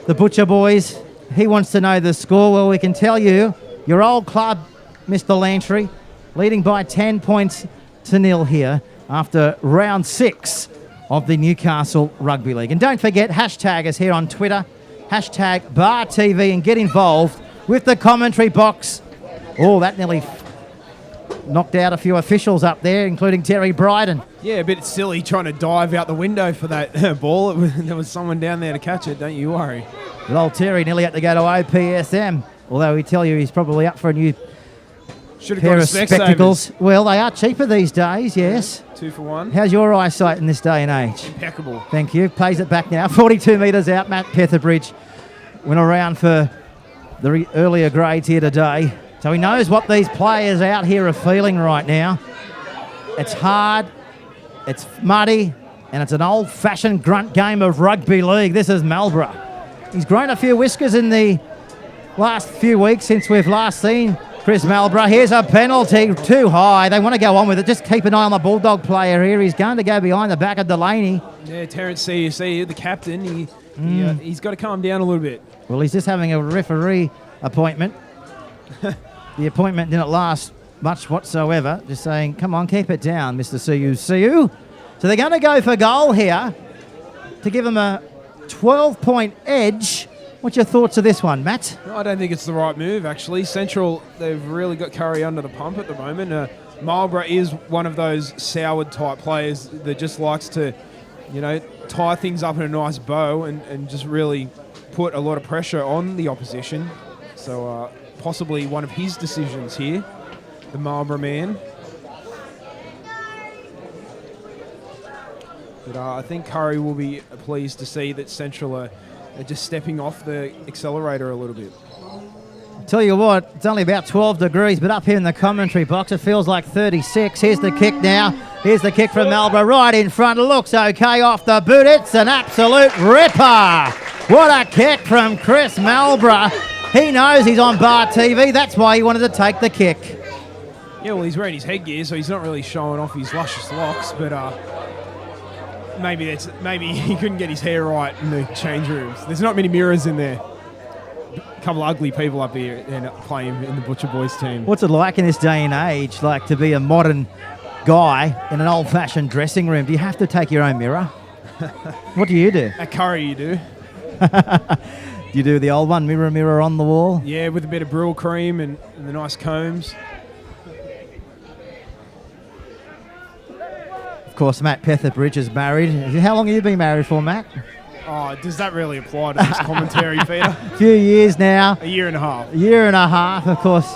S6: the Butcher Boys. He wants to know the score. Well, we can tell you, your old club, Mr. Lantry, leading by 10 points to 0 here after round 6 of the Newcastle Rugby League. And don't forget, hashtag us here on Twitter, hashtag BarTV, and get involved with the commentary box. Oh, that nearly knocked out a few officials up there, including Terry Bryden.
S7: Yeah, a bit silly trying to dive out the window for that ball. There was someone down there to catch it, don't you worry.
S6: Good old Terry nearly had to go to OPSM, although we tell you he's probably up for a new
S7: Should have
S6: pair
S7: got a
S6: of
S7: spec
S6: spectacles. Well, they are cheaper these days, yes.
S7: 2 for 1.
S6: How's your eyesight in this day and age?
S7: Impeccable.
S6: Thank you. Pays it back now. 42 metres out. Matt Petherbridge went around for the earlier grades here today. So he knows what these players out here are feeling right now. It's hard, it's muddy, and it's an old-fashioned grunt game of rugby league. This is Marlborough. He's grown a few whiskers in the last few weeks since we've last seen Chris Marlborough. Here's a penalty, too high. They want to go on with it. Just keep an eye on the Bulldog player here. He's going to go behind the back of Delaney.
S7: Yeah, Terrence CUC, the captain, he's got to calm down a little bit.
S6: Well, he's just having a referee appointment. The appointment didn't last much whatsoever. Just saying, come on, keep it down, Mr. CU. So they're going to go for goal here to give him a 12-point edge. What's your thoughts of this one, Matt?
S7: I don't think it's the right move, actually. Central, they've really got Curry under the pump at the moment. Marlborough is one of those soured type players that just likes to, tie things up in a nice bow and just really put a lot of pressure on the opposition. So possibly one of his decisions here, the Marlborough man. But I think Curry will be pleased to see that Central are just stepping off the accelerator a little bit.
S6: Tell you what, it's only about 12 degrees, but up here in the commentary box, it feels like 36. Here's the kick now. Here's the kick from Marlborough right in front. It looks okay off the boot. It's an absolute ripper. What a kick from Chris Marlborough. He knows he's on Bar TV. That's why he wanted to take the kick.
S7: Yeah, well, he's wearing his headgear, so he's not really showing off his luscious locks, but maybe he couldn't get his hair right in the change rooms. There's not many mirrors in there. A couple of ugly people up here and playing in the Butcher Boys team.
S6: What's it like in this day and age, like to be a modern guy in an old-fashioned dressing room? Do you have to take your own mirror? What do you do?
S7: At Curry, you do.
S6: Do you do the old one, mirror on the wall?
S7: Yeah, with a bit of Brill cream and the nice combs.
S6: Of course, Matt Petherbridge is married. How long have you been married for, Matt?
S7: Oh, does that really apply to this commentary, Peter?
S6: A few years now.
S7: A year and a half.
S6: A year and a half, of course.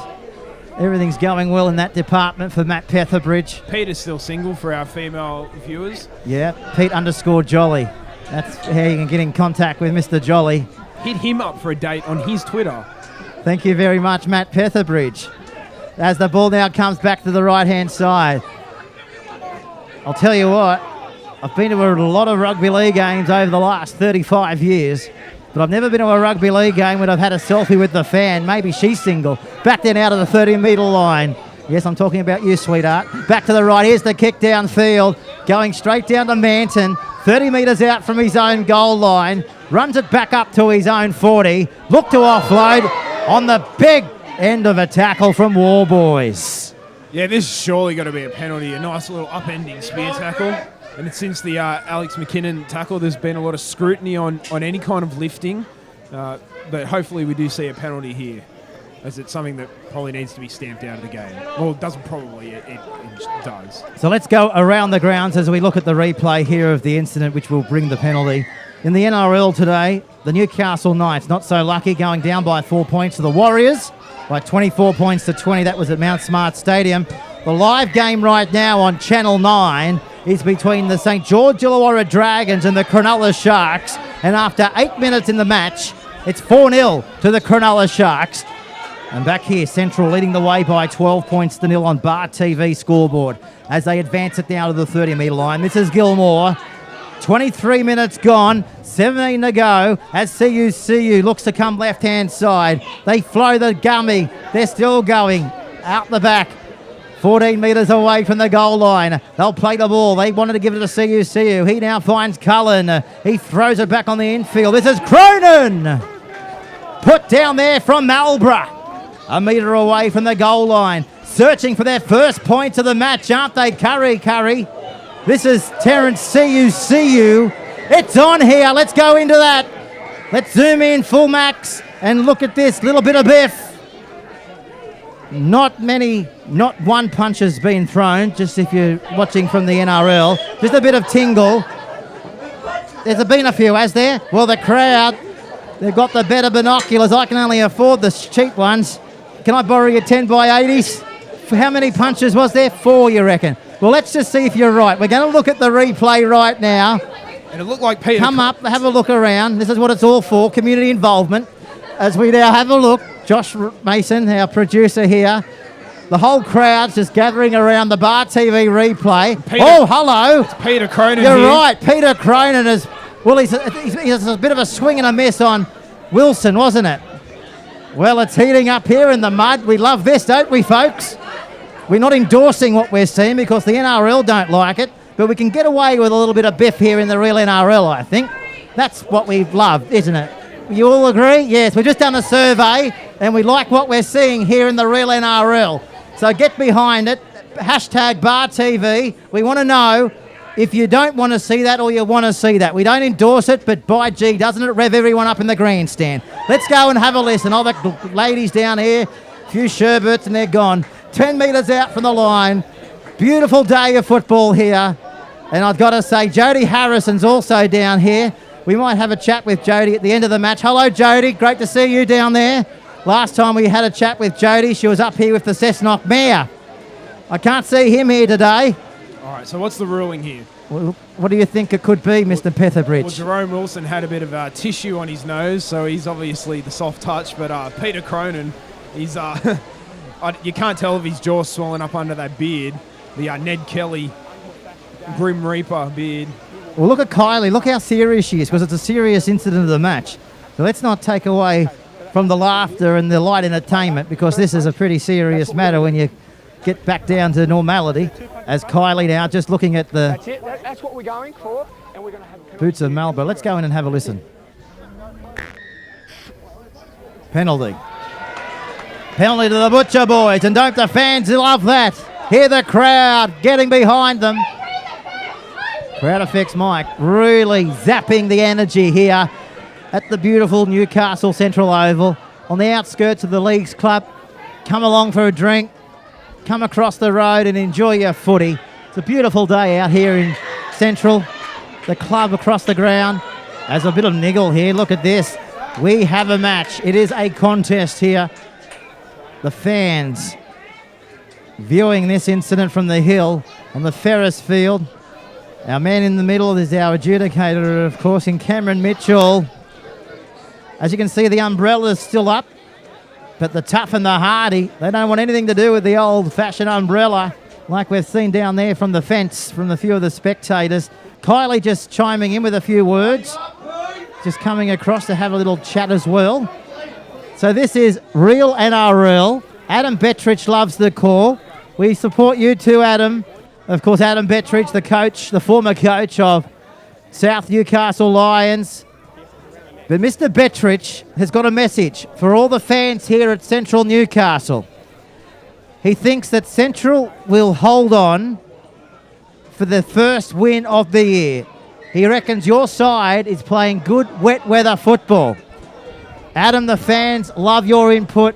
S6: Everything's going well in that department for Matt Petherbridge.
S7: Peter's still single for our female viewers.
S6: Yeah, Pete_Jolly. That's how you can get in contact with Mr. Jolly.
S7: Hit him up for a date on his Twitter.
S6: Thank you very much, Matt Petherbridge. As the ball now comes back to the right-hand side. I'll tell you what, I've been to a lot of rugby league games over the last 35 years, but I've never been to a rugby league game when I've had a selfie with the fan. Maybe she's single. Back then out of the 30-metre line. Yes, I'm talking about you, sweetheart. Back to the right. Here's the kick downfield. Going straight down to Manton. 30 metres out from his own goal line. Runs it back up to his own 40. Look to offload on the big end of a tackle from War Boys.
S7: Yeah, this is surely got to be a penalty. A nice little upending spear tackle. And since the Alex McKinnon tackle, there's been a lot of scrutiny on any kind of lifting. But hopefully we do see a penalty here, as it's something that probably needs to be stamped out of the game. Well, it doesn't probably, it does.
S6: So let's go around the grounds as we look at the replay here of the incident which will bring the penalty. In the NRL today, The Newcastle Knights not so lucky, going down by 4 points to the Warriors by 24 points to 20. That was at Mount Smart Stadium. The live game right now on Channel 9 is between the St George Illawarra Dragons and the Cronulla Sharks. And after 8 minutes in the match, it's 4-0 to the Cronulla Sharks. And back here, Central leading the way by 12 points to 0 on Bar TV scoreboard as they advance it down to the 30-metre line. This is Gilmore. 23 minutes gone, 17 to go as CU looks to come left-hand side. They flow the gummy. They're still going out the back. 14 metres away from the goal line. They'll play the ball. They wanted to give it to CU. He now finds Cullen. He throws it back on the infield. This is Cronin. Put down there from Marlborough. A metre away from the goal line. Searching for their first points of the match, aren't they? Curry. This is Terrence CU. It's on here. Let's go into that. Let's zoom in full max and look at this little bit of biff. Not one punch has been thrown, just if you're watching from the NRL. Just a bit of tingle. There's been a few, has there? Well, the crowd, they've got the better binoculars. I can only afford the cheap ones. Can I borrow your 10 by 80s? How many punches was there? 4, you reckon? Well, let's just see if you're right. We're going to look at the replay right now.
S7: And it looked like Peter...
S6: Come up, have a look around. This is what it's all for, community involvement. As we now have a look, Josh Mason, our producer here, the whole crowd's just gathering around the Bar TV replay. Hello.
S7: It's Peter Cronin.
S6: You're right. Peter Cronin is... Well, he's a bit of a swing and a miss on Wilson, wasn't it? Well, it's heating up here in the mud. We love this, don't we, folks? We're not endorsing what we're seeing because the NRL don't like it, but we can get away with a little bit of biff here in the real NRL, I think. That's what we've loved, isn't it? You all agree? Yes, we've just done a survey and we like what we're seeing here in the real NRL. So get behind it. Hashtag Bar TV. We want to know if you don't want to see that or you want to see that. We don't endorse it, but by gee, doesn't it rev everyone up in the grandstand? Let's go and have a listen. All the ladies down here, a few sherbets and they're gone. 10 metres out from the line. Beautiful day of football here. And I've got to say, Jodie Harrison's also down here. We might have a chat with Jodie at the end of the match. Hello, Jodie. Great to see you down there. Last time we had a chat with Jodie, she was up here with the Cessnock Mare. I can't see him here today.
S7: All right, so what's the ruling here?
S6: Well, what do you think it could be, Mr. Petherbridge?
S7: Well, Jerome Wilson had a bit of tissue on his nose, so he's obviously the soft touch. But Peter Cronin, he's you can't tell if his jaw's swollen up under that beard, the Ned Kelly Grim Reaper beard.
S6: Well, look at Kylie. Look how serious she is, because it's a serious incident of the match. So let's not take away from the laughter and the light entertainment, because this is a pretty serious matter when you get back down to normality. As Kylie now just looking at the
S9: That's what we're going for, and we're going to have
S6: boots of Marlborough. Let's go in and have a listen. Penalty. Penalty to the Butcher Boys, and don't the fans love that? Hear the crowd getting behind them. Crowd effects Mike really zapping the energy here at the beautiful Newcastle Central Oval on the outskirts of the Leagues Club. Come along for a drink, come across the road and enjoy your footy. It's a beautiful day out here in Central. The club across the ground. There's a bit of niggle here. Look at this. We have a match. It is a contest here. The fans viewing this incident from the hill on the Ferris field. Our man in the middle is our adjudicator, of course, in Cameron Mitchell. As you can see, the umbrella's still up, but the tough and the hardy, they don't want anything to do with the old-fashioned umbrella like we've seen down there from the fence, from a few of the spectators. Kylie just chiming in with a few words, just coming across to have a little chat as well. So this is Real NRL. Adam Bettrich loves the call. We support you too, Adam. Of course, Adam Bettrich, the coach, the former coach of South Newcastle Lions. But Mr. Bettrich has got a message for all the fans here at Central Newcastle. He thinks that Central will hold on for the first win of the year. He reckons your side is playing good wet weather football. Adam, the fans love your input,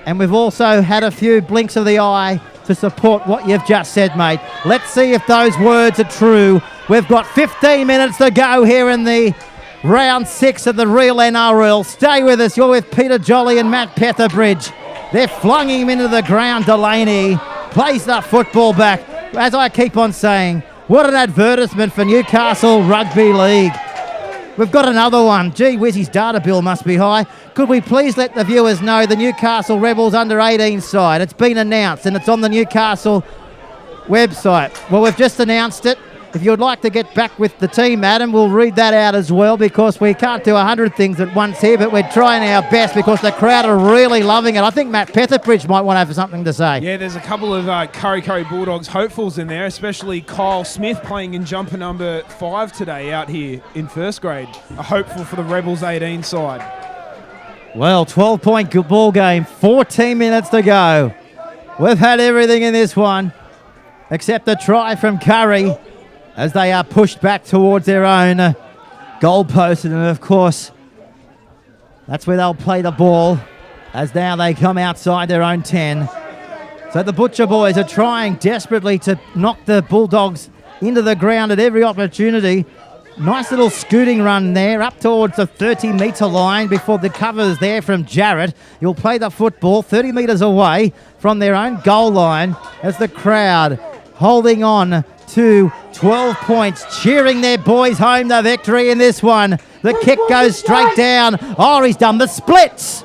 S6: and we've also had a few blinks of the eye to support what you've just said, mate. Let's see if those words are true. We've got 15 minutes to go here in the Round 6 of the real NRL. Stay with us. You're with Peter Jolly and Matt Petherbridge. They're flunging him into the ground. Delaney plays the football back. As I keep on saying, what an advertisement for Newcastle Rugby League. We've got another one. Gee whiz, his data bill must be high. Could we please let the viewers know the Newcastle Rebels under-18 side? It's been announced and it's on the Newcastle website. Well, we've just announced it. If you'd like to get back with the team, Adam, we'll read that out as well because we can't do 100 things at once here, but we're trying our best because the crowd are really loving it. I think Matt Petherbridge might want to have something to say.
S7: Yeah, there's a couple of Kurri Bulldogs hopefuls in there, especially Kyle Smith playing in jumper number 5 today out here in first grade. A hopeful for the Rebels 18 side.
S6: Well, 12-point ball game, 14 minutes to go. We've had everything in this one except the try from Kurri, as they are pushed back towards their own goal post. And of course, that's where they'll play the ball, as now they come outside their own 10. So the Butcher boys are trying desperately to knock the Bulldogs into the ground at every opportunity. Nice little scooting run there up towards the 30-metre line before the cover's there from Jarrett. He'll play the football 30 metres away from their own goal line as the crowd holding on to 12 points, cheering their boys home the victory in this one. The kick goes straight down. Oh, he's done the splits.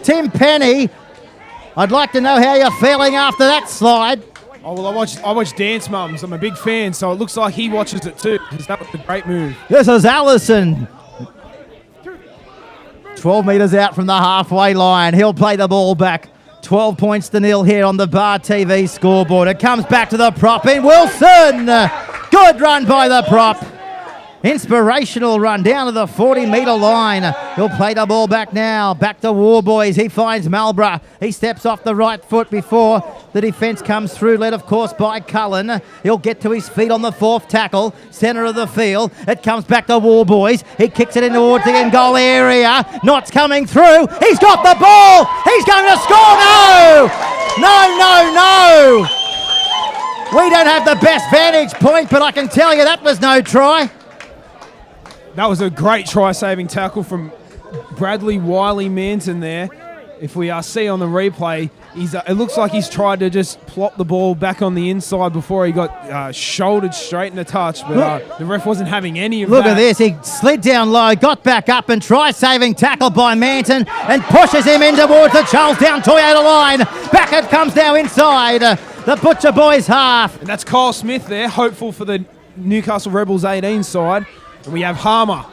S6: Tim Penny, I'd like to know how you're feeling after that slide.
S7: Oh, well, I watch Dance Mums. I'm a big fan, so it looks like he watches it too, because that was a great move.
S6: This is Allison. 12 metres out from the halfway line. He'll play the ball back. 12 points to nil here on the Bar TV scoreboard. It comes back to the prop in Wilson. Good run by the prop. Inspirational run down to the 40-metre line. He'll play the ball back now. Back to Warboys. He finds Malborough. He steps off the right foot before the defence comes through, led, of course, by Cullen. He'll get to his feet on the 4th tackle, centre of the field. It comes back to Warboys. He kicks it in towards the end goal area. Knott's coming through. He's got the ball. He's going to score. No! No! We don't have the best vantage point, but I can tell you that was no try.
S7: That was a great try-saving tackle from Bradley Wiley Manton there. If we see on the replay, it looks like he's tried to just plop the ball back on the inside before he got shouldered straight in the touch, but the ref wasn't having any of that.
S6: Look at this. He slid down low, got back up, and try-saving tackle by Manton and pushes him in towards the Charlestown Toyota line. Back it comes now inside the Butcher Boys half.
S7: And that's Kyle Smith there, hopeful for the Newcastle Rebels 18 side. And we have Harmer.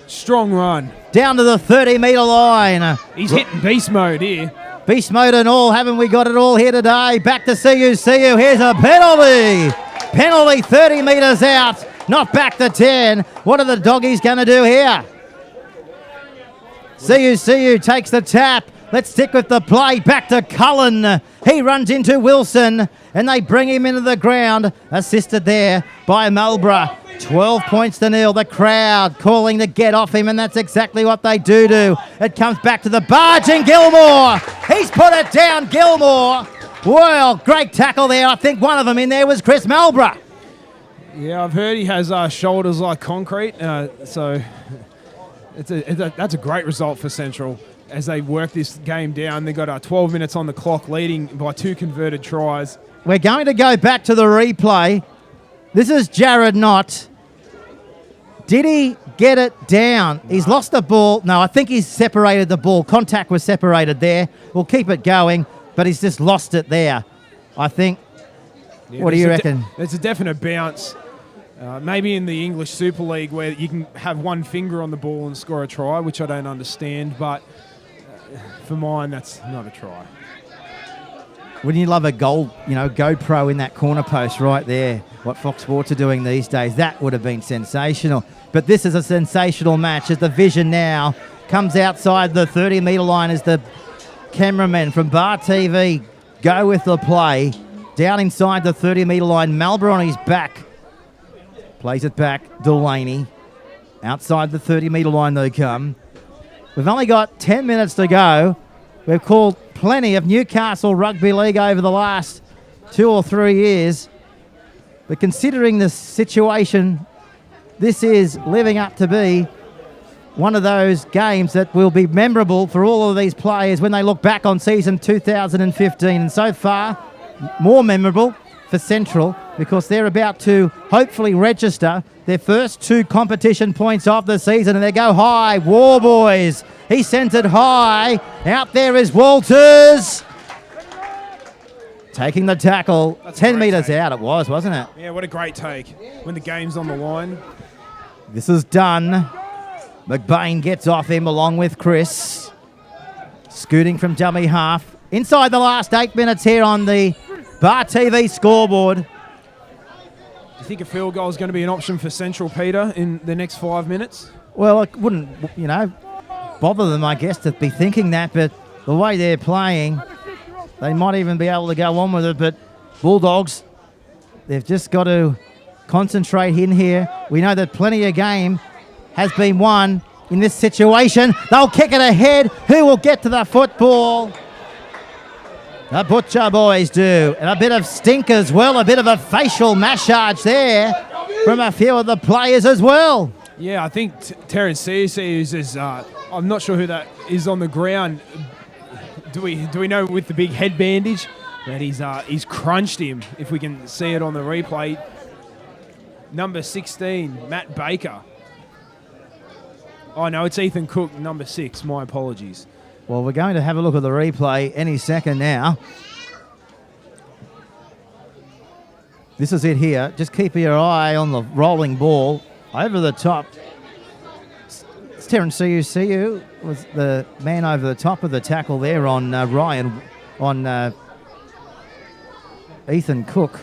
S7: Strong run.
S6: Down to the 30-metre line.
S7: He's hitting beast mode here.
S6: Beast mode and all. Haven't we got it all here today? Back to CU. Here's a penalty. Penalty 30 metres out. Not back to 10. What are the doggies going to do here? CU takes the tap. Let's stick with the play. Back to Cullen. He runs into Wilson and they bring him into the ground. Assisted there by Marlborough. 12 points to nil. The crowd calling to get off him, and that's exactly what they do. It comes back to the barge and Gilmore. He's put it down, Gilmore. Well, great tackle there. I think one of them in there was Chris Marlborough.
S7: Yeah, I've heard he has shoulders like concrete, so that's a great result for Central as they work this game down. They've got 12 minutes on the clock, leading by 2 converted tries.
S6: We're going to go back to the replay. This is Jared Knott. Did he get it down? He's lost the ball. No, I think he's separated the ball. Contact was separated there. We'll keep it going, but he's just lost it there, I think.
S7: Yeah,
S6: what do you reckon?
S7: There's a definite bounce. Maybe in the English Super League where you can have one finger on the ball and score a try, which I don't understand, but for mine, that's not a try.
S6: Wouldn't you love a goal, GoPro in that corner post right there? What Fox Sports are doing these days, that would have been sensational. But this is a sensational match as the vision now comes outside the 30-metre line as the cameramen from Bar TV go with the play. Down inside the 30-metre line, Marlborough on his back. Plays it back, Delaney. Outside the 30-metre line they come. We've only got 10 minutes to go. We've called plenty of Newcastle Rugby League over the last 2 or 3 years. But considering the situation, this is living up to be one of those games that will be memorable for all of these players when they look back on season 2015. And so far, more memorable for Central because they're about to hopefully register their first 2 competition points of the season. And they go high. War Boys. He sent it high. Out there is Walters. Taking the tackle.
S7: That's
S6: 10
S7: a great
S6: metres
S7: take.
S6: out it was, wasn't it?
S7: Yeah, what a great take when the game's on the line.
S6: This is done. McBain gets off him along with Chris. Scooting from dummy half. Inside the last 8 minutes here on the Bar TV scoreboard.
S7: Do you think a field goal is going to be an option for Central, Peter, in the next 5 minutes?
S6: Well, it wouldn't, bother them, I guess, to be thinking that, but the way they're playing, they might even be able to go on with it. But Bulldogs, they've just got to concentrate in here. We know that plenty of game has been won in this situation. They'll kick it ahead. Who will get to the football? The Butcher Boys do. And a bit of stink as well. A bit of a facial massage there from a few of the players as well.
S7: Yeah, I think Terrence Sears is, I'm not sure who that is on the ground. Do we know with the big head bandage that he's crunched him, if we can see it on the replay. Number 16, Matt Baker. Oh, no, it's Ethan Cook, number 6. My apologies.
S6: Well, we're going to have a look at the replay any second now. This is it here. Just keep your eye on the rolling ball. Over the top. It's Terrence Siu was the man over the top of the tackle there on Ethan Cook.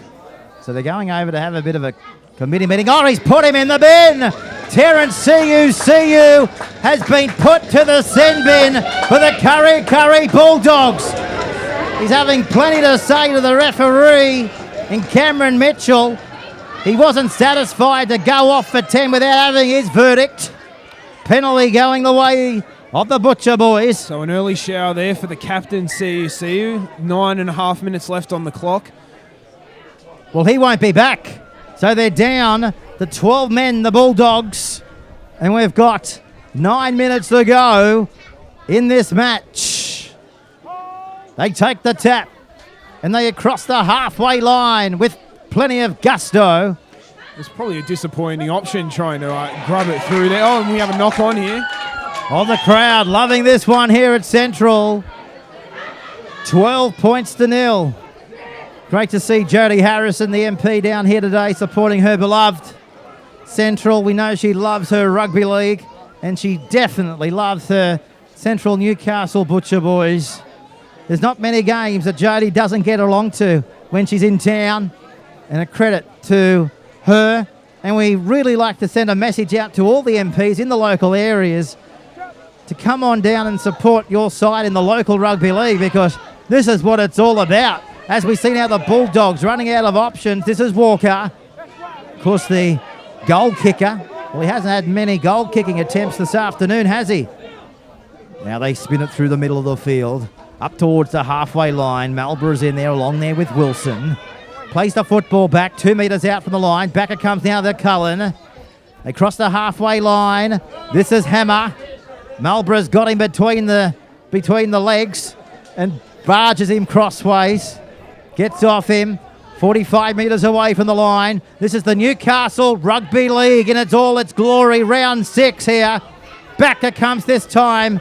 S6: So they're going over to have a bit of a committee meeting. Oh, he's put him in the bin. Terrence Siu has been put to the sin bin for the Kurri Bulldogs. He's having plenty to say to the referee in Cameron Mitchell. He wasn't satisfied to go off for 10 without having his verdict. Penalty going the way of the Butcher Boys.
S7: So an early shower there for the captain, Siu. 9.5 minutes left on the clock.
S6: Well, he won't be back. So they're down to 12 men, the Bulldogs. And we've got 9 minutes to go in this match. They take the tap and they cross the halfway line with plenty of gusto.
S7: It's probably a disappointing option trying to grub it through there. Oh, and we have a knock on here.
S6: Oh, the crowd loving this one here at Central. 12 points to 0. Great to see Jodie Harrison, the MP, down here today supporting her beloved Central. We know she loves her rugby league and she definitely loves her Central Newcastle Butcher Boys. There's not many games that Jodie doesn't get along to when she's in town, and a credit to her. And we really like to send a message out to all the MPs in the local areas to come on down and support your side in the local rugby league, because this is what it's all about. As we see now the Bulldogs running out of options. This is Walker. Of course, the goal kicker. Well, he hasn't had many goal kicking attempts this afternoon, has he? Now they spin it through the middle of the field, up towards the halfway line. Malborough's in there, along there with Wilson. Plays the football back, 2 metres out from the line. Back it comes now to Cullen. They cross the halfway line. This is Hammer. Malborough's got him between the legs and barges him crossways. Gets off him. 45 metres away from the line. This is the Newcastle Rugby League in all its glory. Round 6 here. Back it comes this time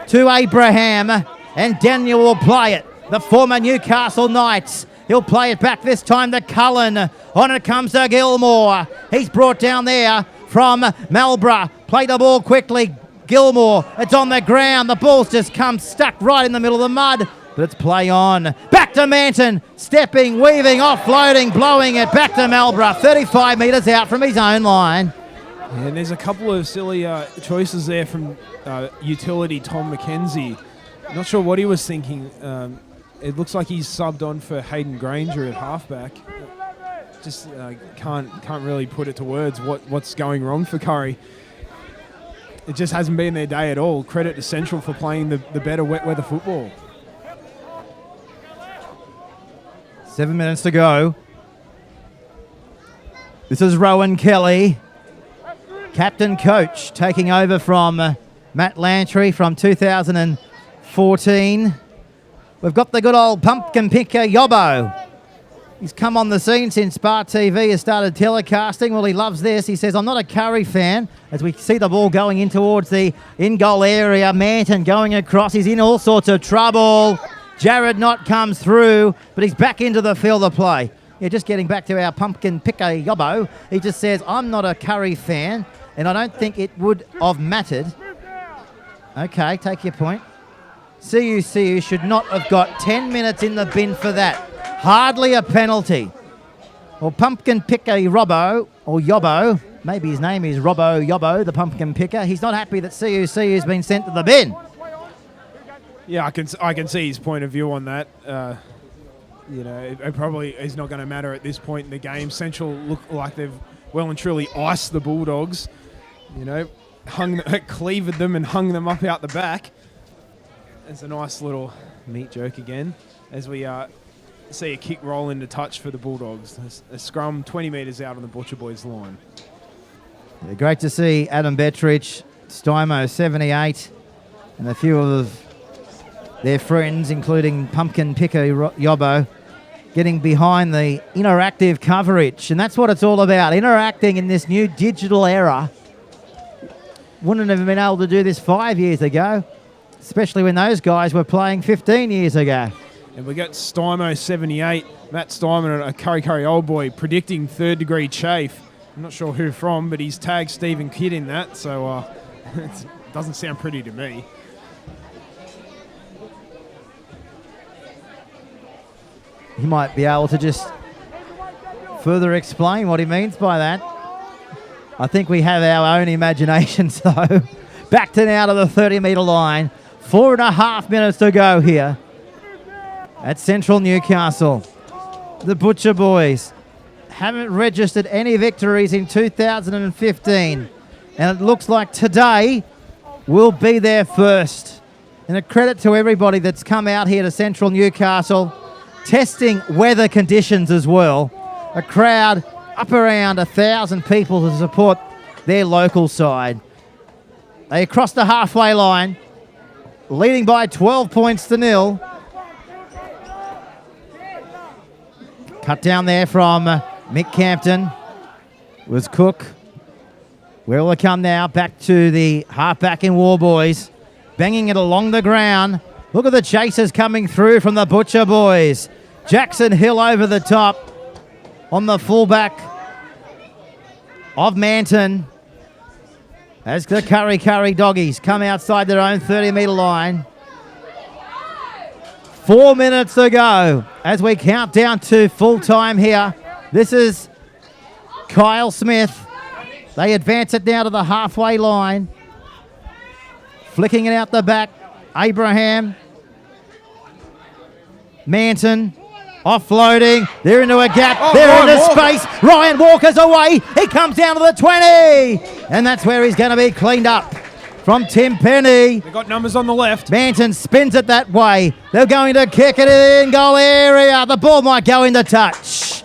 S6: to Abraham. And Daniel will play it. The former Newcastle Knights. He'll play it back this time to Cullen. On it comes to Gilmore. He's brought down there from Marlborough. Play the ball quickly. Gilmore. It's on the ground. The ball's just come stuck right in the middle of the mud. But it's play on. Back to Manton. Stepping, weaving, offloading, blowing it back to Marlborough. 35 metres out from his own line.
S7: And there's a couple of silly choices there from utility Tom McKenzie. Not sure what he was thinking. It looks like he's subbed on for Hayden Granger at halfback. Just can't really put it to words what's going wrong for Kurri. It just hasn't been their day at all. Credit to Central for playing the better wet weather football.
S6: 7 minutes to go. This is Rowan Kelly. captain coach, taking over from Matt Lantry from 2014. We've got the good old pumpkin picker, Yobbo. He's come on the scene since Bar TV has started telecasting. Well, he loves this. He says, I'm not a Kurri fan. As we see the ball going in towards the in-goal area. Manton going across. He's in all sorts of trouble. Jared Knott comes through, but he's back into the field of play. Yeah, just getting back to our pumpkin picker, Yobbo. He just says, I'm not a Kurri fan, and I don't think it would have mattered. Okay, take your point. CUCU should not have got 10 minutes in the bin for that. Hardly a penalty. Well, pumpkin picker Robbo, or Yobbo, maybe his name is Robbo Yobbo, the pumpkin picker. He's not happy that CUCU has been sent to the bin.
S7: Yeah, I can see his point of view on that. It probably is not going to matter at this point in the game. Central look like they've well and truly iced the Bulldogs. Cleaved them and hung them up out the back. It's a nice little meat joke again as we see a kick roll into touch for the Bulldogs. A scrum 20 metres out on the Butcher Boys line.
S6: Yeah, great to see Adam Bettrich, Stymo 78, and a few of their friends, including pumpkin picker Yobbo, getting behind the interactive coverage. And that's what it's all about, interacting in this new digital era. Wouldn't have been able to do this 5 years ago, especially when those guys were playing 15 years ago.
S7: And we got Stymo 78, Matt Stymo, a Kurri old boy, predicting third-degree chafe. I'm not sure who from, but he's tagged Stephen Kidd in that, so it doesn't sound pretty to me.
S6: He might be able to just further explain what he means by that. I think we have our own imaginations, though. Back to now to the 30-metre line. 4.5 minutes to go here at Central Newcastle. The Butcher Boys haven't registered any victories in 2015, and it looks like today will be their first. And a credit to everybody that's come out here to Central Newcastle, testing weather conditions as well. A crowd up around 1,000 people to support their local side. They crossed the halfway line, leading by 12 points to 0. Cut down there from Mick Campton was Cook. Where will it come now? Back to the halfback in War Boys, banging it along the ground. Look at the chasers coming through from the Butcher Boys. Jackson Hill over the top on the fullback of Manton. As the Kurri doggies come outside their own 30-metre line. 4 minutes to go as we count down to full time here. This is Kyle Smith. They advance it now to the halfway line. Flicking it out the back. Abraham. Manton. Offloading. They're into a gap. They're into space. Ryan Walker's away. He comes down to the 20. And that's where he's going to be cleaned up from Tim Penny.
S7: They've got numbers on the left.
S6: Manton spins it that way. They're going to kick it in goal area. The ball might go into touch.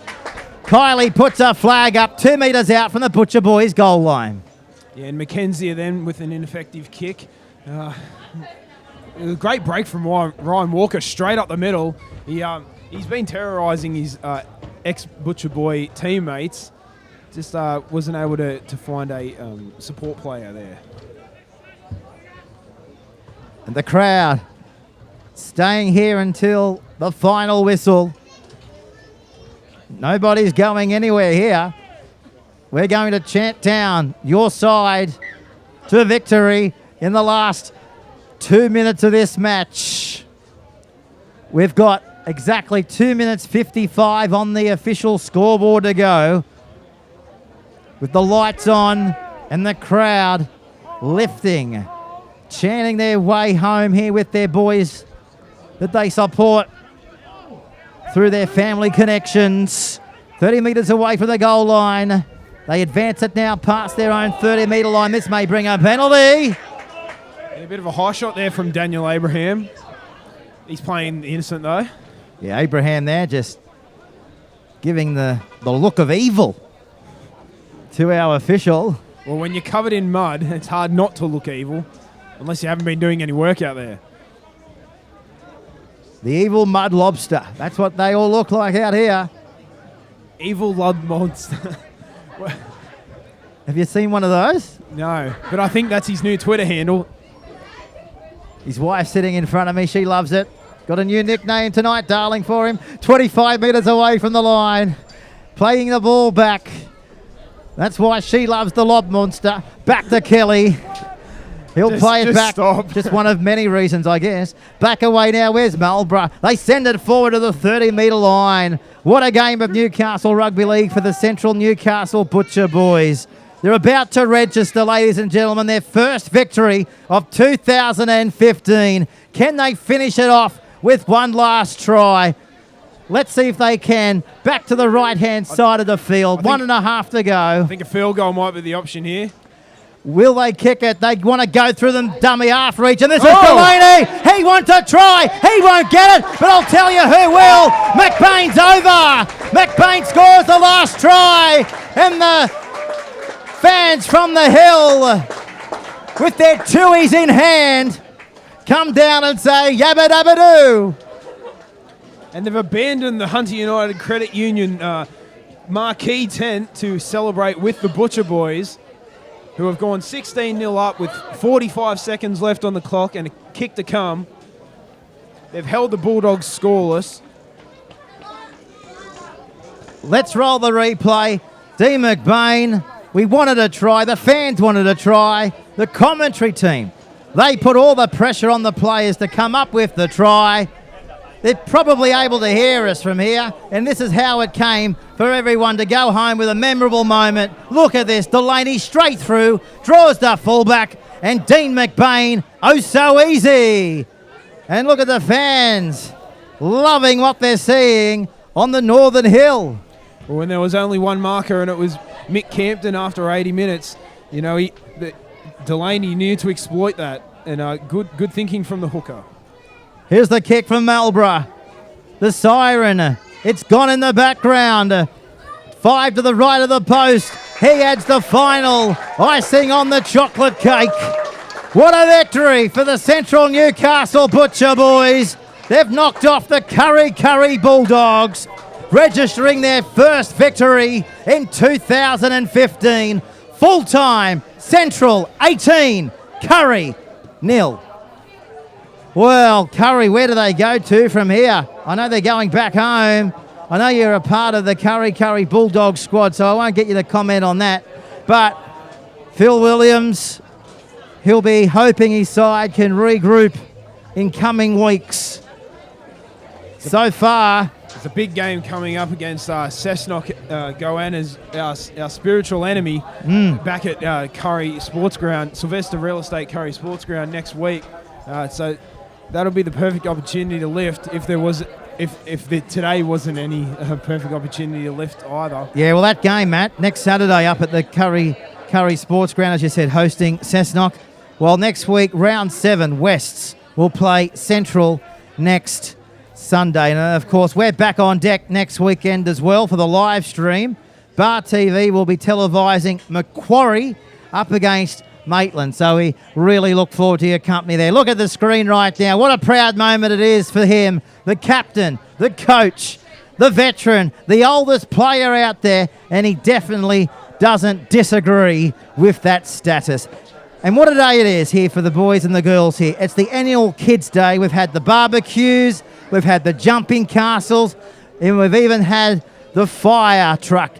S6: Kylie puts a flag up 2 metres out from the Butcher Boys goal line.
S7: Yeah, and Mackenzie then with an ineffective kick. A great break from Ryan Walker straight up the middle. He's been terrorising his ex-Butcher Boy teammates. Just wasn't able to find a support player there.
S6: And the crowd staying here until the final whistle. Nobody's going anywhere here. We're going to chant down your side to victory in the last 2 minutes of this match. We've got exactly 2 minutes 55 on the official scoreboard to go, with the lights on and the crowd lifting, chanting their way home here with their boys that they support through their family connections. 30 metres away from the goal line. They advance it now past their own 30-metre line. This may bring a penalty.
S7: A bit of a high shot there from Daniel Abraham. He's playing innocent though.
S6: Yeah, Abraham there just giving the look of evil to our official.
S7: Well, when you're covered in mud, it's hard not to look evil, unless you haven't been doing any work out there.
S6: The evil mud lobster. That's what they all look like out here.
S7: Evil lub monster.
S6: Have you seen one of those?
S7: No, but I think that's his new Twitter handle.
S6: His wife sitting in front of me. She loves it. Got a new nickname tonight, darling, for him. 25 metres away from the line. Playing the ball back. That's why she loves the lob monster. Back to Kelly. He'll play it back.
S7: Stop.
S6: Just one of many reasons, I guess. Back away now. Where's Marlborough? They send it forward to the 30-metre line. What a game of Newcastle Rugby League for the Central Newcastle Butcher boys. They're about to register, ladies and gentlemen, their first victory of 2015. Can they finish it off with one last try? Let's see if they can. Back to the right-hand side of the field. 1.5 to go.
S7: I think a field goal might be the option here.
S6: Will they kick it? They want to go through them dummy half reach. And this is Delaney. He wants to try. He won't get it, but I'll tell you who will. McBain's over. McBain scores the last try. And the fans from the hill, with their tuies in hand, come down and say yabba dabba doo.
S7: And they've abandoned the Hunter United Credit Union marquee tent to celebrate with the Butcher boys, who have gone 16-0 up with 45 seconds left on the clock and a kick to come. They've held the Bulldogs scoreless.
S6: Let's roll the replay. D. McBain, we wanted a try. The fans wanted a try. The commentary team, they put all the pressure on the players to come up with the try. They're probably able to hear us from here, and this is how it came for everyone to go home with a memorable moment. Look at this. Delaney straight through, draws the fullback, and Dean McBain, oh so easy. And look at the fans loving what they're seeing on the Northern Hill.
S7: Well, when there was only one marker and it was Mick Campton after 80 minutes, you know, Delaney knew to exploit that, and good thinking from the hooker.
S6: Here's the kick from Marlborough. The siren. It's gone in the background. 5 to the right of the post. He adds the final icing on the chocolate cake. What a victory for the Central Newcastle Butcher boys. They've knocked off the Kurri Bulldogs, registering their first victory in 2015. Full-time, Central 18, Kurri 0. Well, Kurri, where do they go to from here? I know they're going back home. I know you're a part of the Kurri Bulldog squad, so I won't get you to comment on that. But Phil Williams, he'll be hoping his side can regroup in coming weeks. So far,
S7: it's a big game coming up against Cessnock Goanna's, our spiritual enemy, back at Kurri Sports Ground, Sylvester Real Estate Kurri Sports Ground next week. So that'll be the perfect opportunity to lift if today wasn't any perfect opportunity to lift either.
S6: Yeah, well, that game, Matt, next Saturday up at the Kurri Sports Ground, as you said, hosting Cessnock. Well, next week, round 7, Wests will play Central next Sunday. And, of course, we're back on deck next weekend as well for the live stream. Bar TV will be televising Macquarie up against Maitland. So we really look forward to your company there. Look at the screen right now. What a proud moment it is for him, the captain, the coach, the veteran, the oldest player out there, and he definitely doesn't disagree with that status. And what a day it is here for the boys and the girls here. It's the annual Kids Day. We've had the barbecues, we've had the jumping castles, and we've even had the fire truck.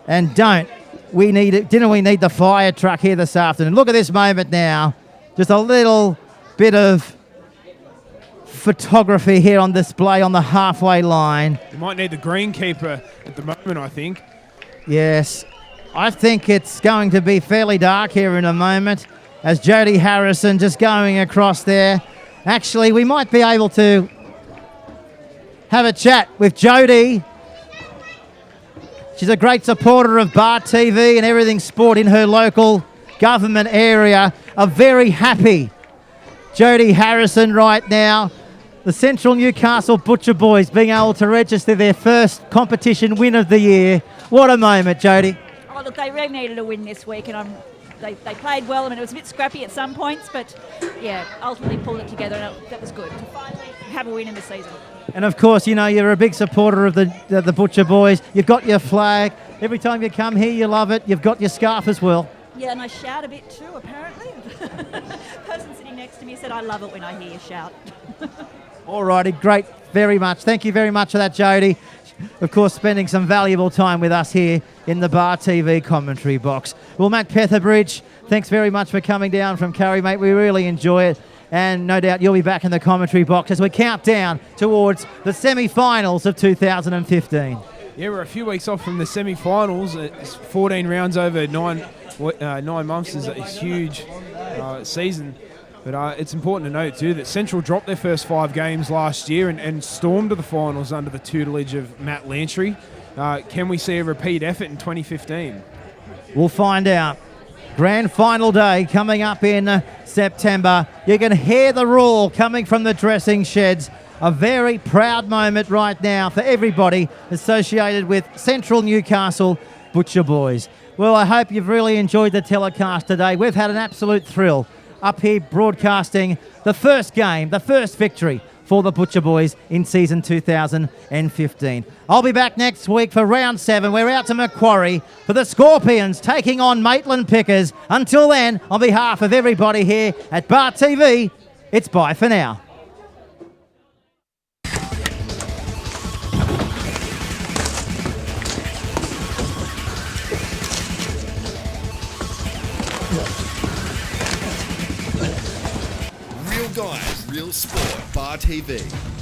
S6: And didn't we need the fire truck here this afternoon? Look at this moment now. Just a little bit of photography here on display on the halfway line.
S7: You might need the greenkeeper at the moment, I think.
S6: Yes, I think it's going to be fairly dark here in a moment as Jody Harrison just going across there. Actually, we might be able to have a chat with Jody. She's a great supporter of Bar TV and everything sport in her local government area. A very happy Jody Harrison right now. The Central Newcastle Butcher boys being able to register their first competition win of the year. What a moment, Jody.
S10: Oh, look, they really needed a win this week, and I'm they played well. I mean, it was a bit scrappy at some points, but yeah, ultimately pulled it together, and that was good to finally have a win in the season.
S6: And of course, you know, you're a big supporter of the Butcher Boys. You've got your flag. Every time you come here, you love it. You've got your scarf as well.
S10: Yeah, and I shout a bit too, apparently. The person sitting next to me said, I love it when I hear you shout.
S6: All righty, great, very much. Thank you very much for that, Jody. Of course, spending some valuable time with us here in the Bar TV commentary box. Well, Matt Petherbridge, thanks very much for coming down from Kurri, mate. We really enjoy it. And no doubt you'll be back in the commentary box as we count down towards the semi-finals of 2015.
S7: Yeah, we're a few weeks off from the semi-finals. It's 14 rounds over 9 months is a huge season. But it's important to note too that Central dropped their first 5 games last year and stormed to the finals under the tutelage of Matt Lantry. Can we see a repeat effort in 2015?
S6: We'll find out. Grand final day coming up in September. You can hear the roar coming from the dressing sheds. A very proud moment right now for everybody associated with Central Newcastle Butcher Boys. Well, I hope you've really enjoyed the telecast today. We've had an absolute thrill up here broadcasting the first game, the first victory for the Butcher Boys in season 2015. I'll be back next week for round 7. We're out to Macquarie for the Scorpions taking on Maitland Pickers. Until then, on behalf of everybody here at Bar TV, it's bye for now.
S1: Real guys, real sport. Bar TV.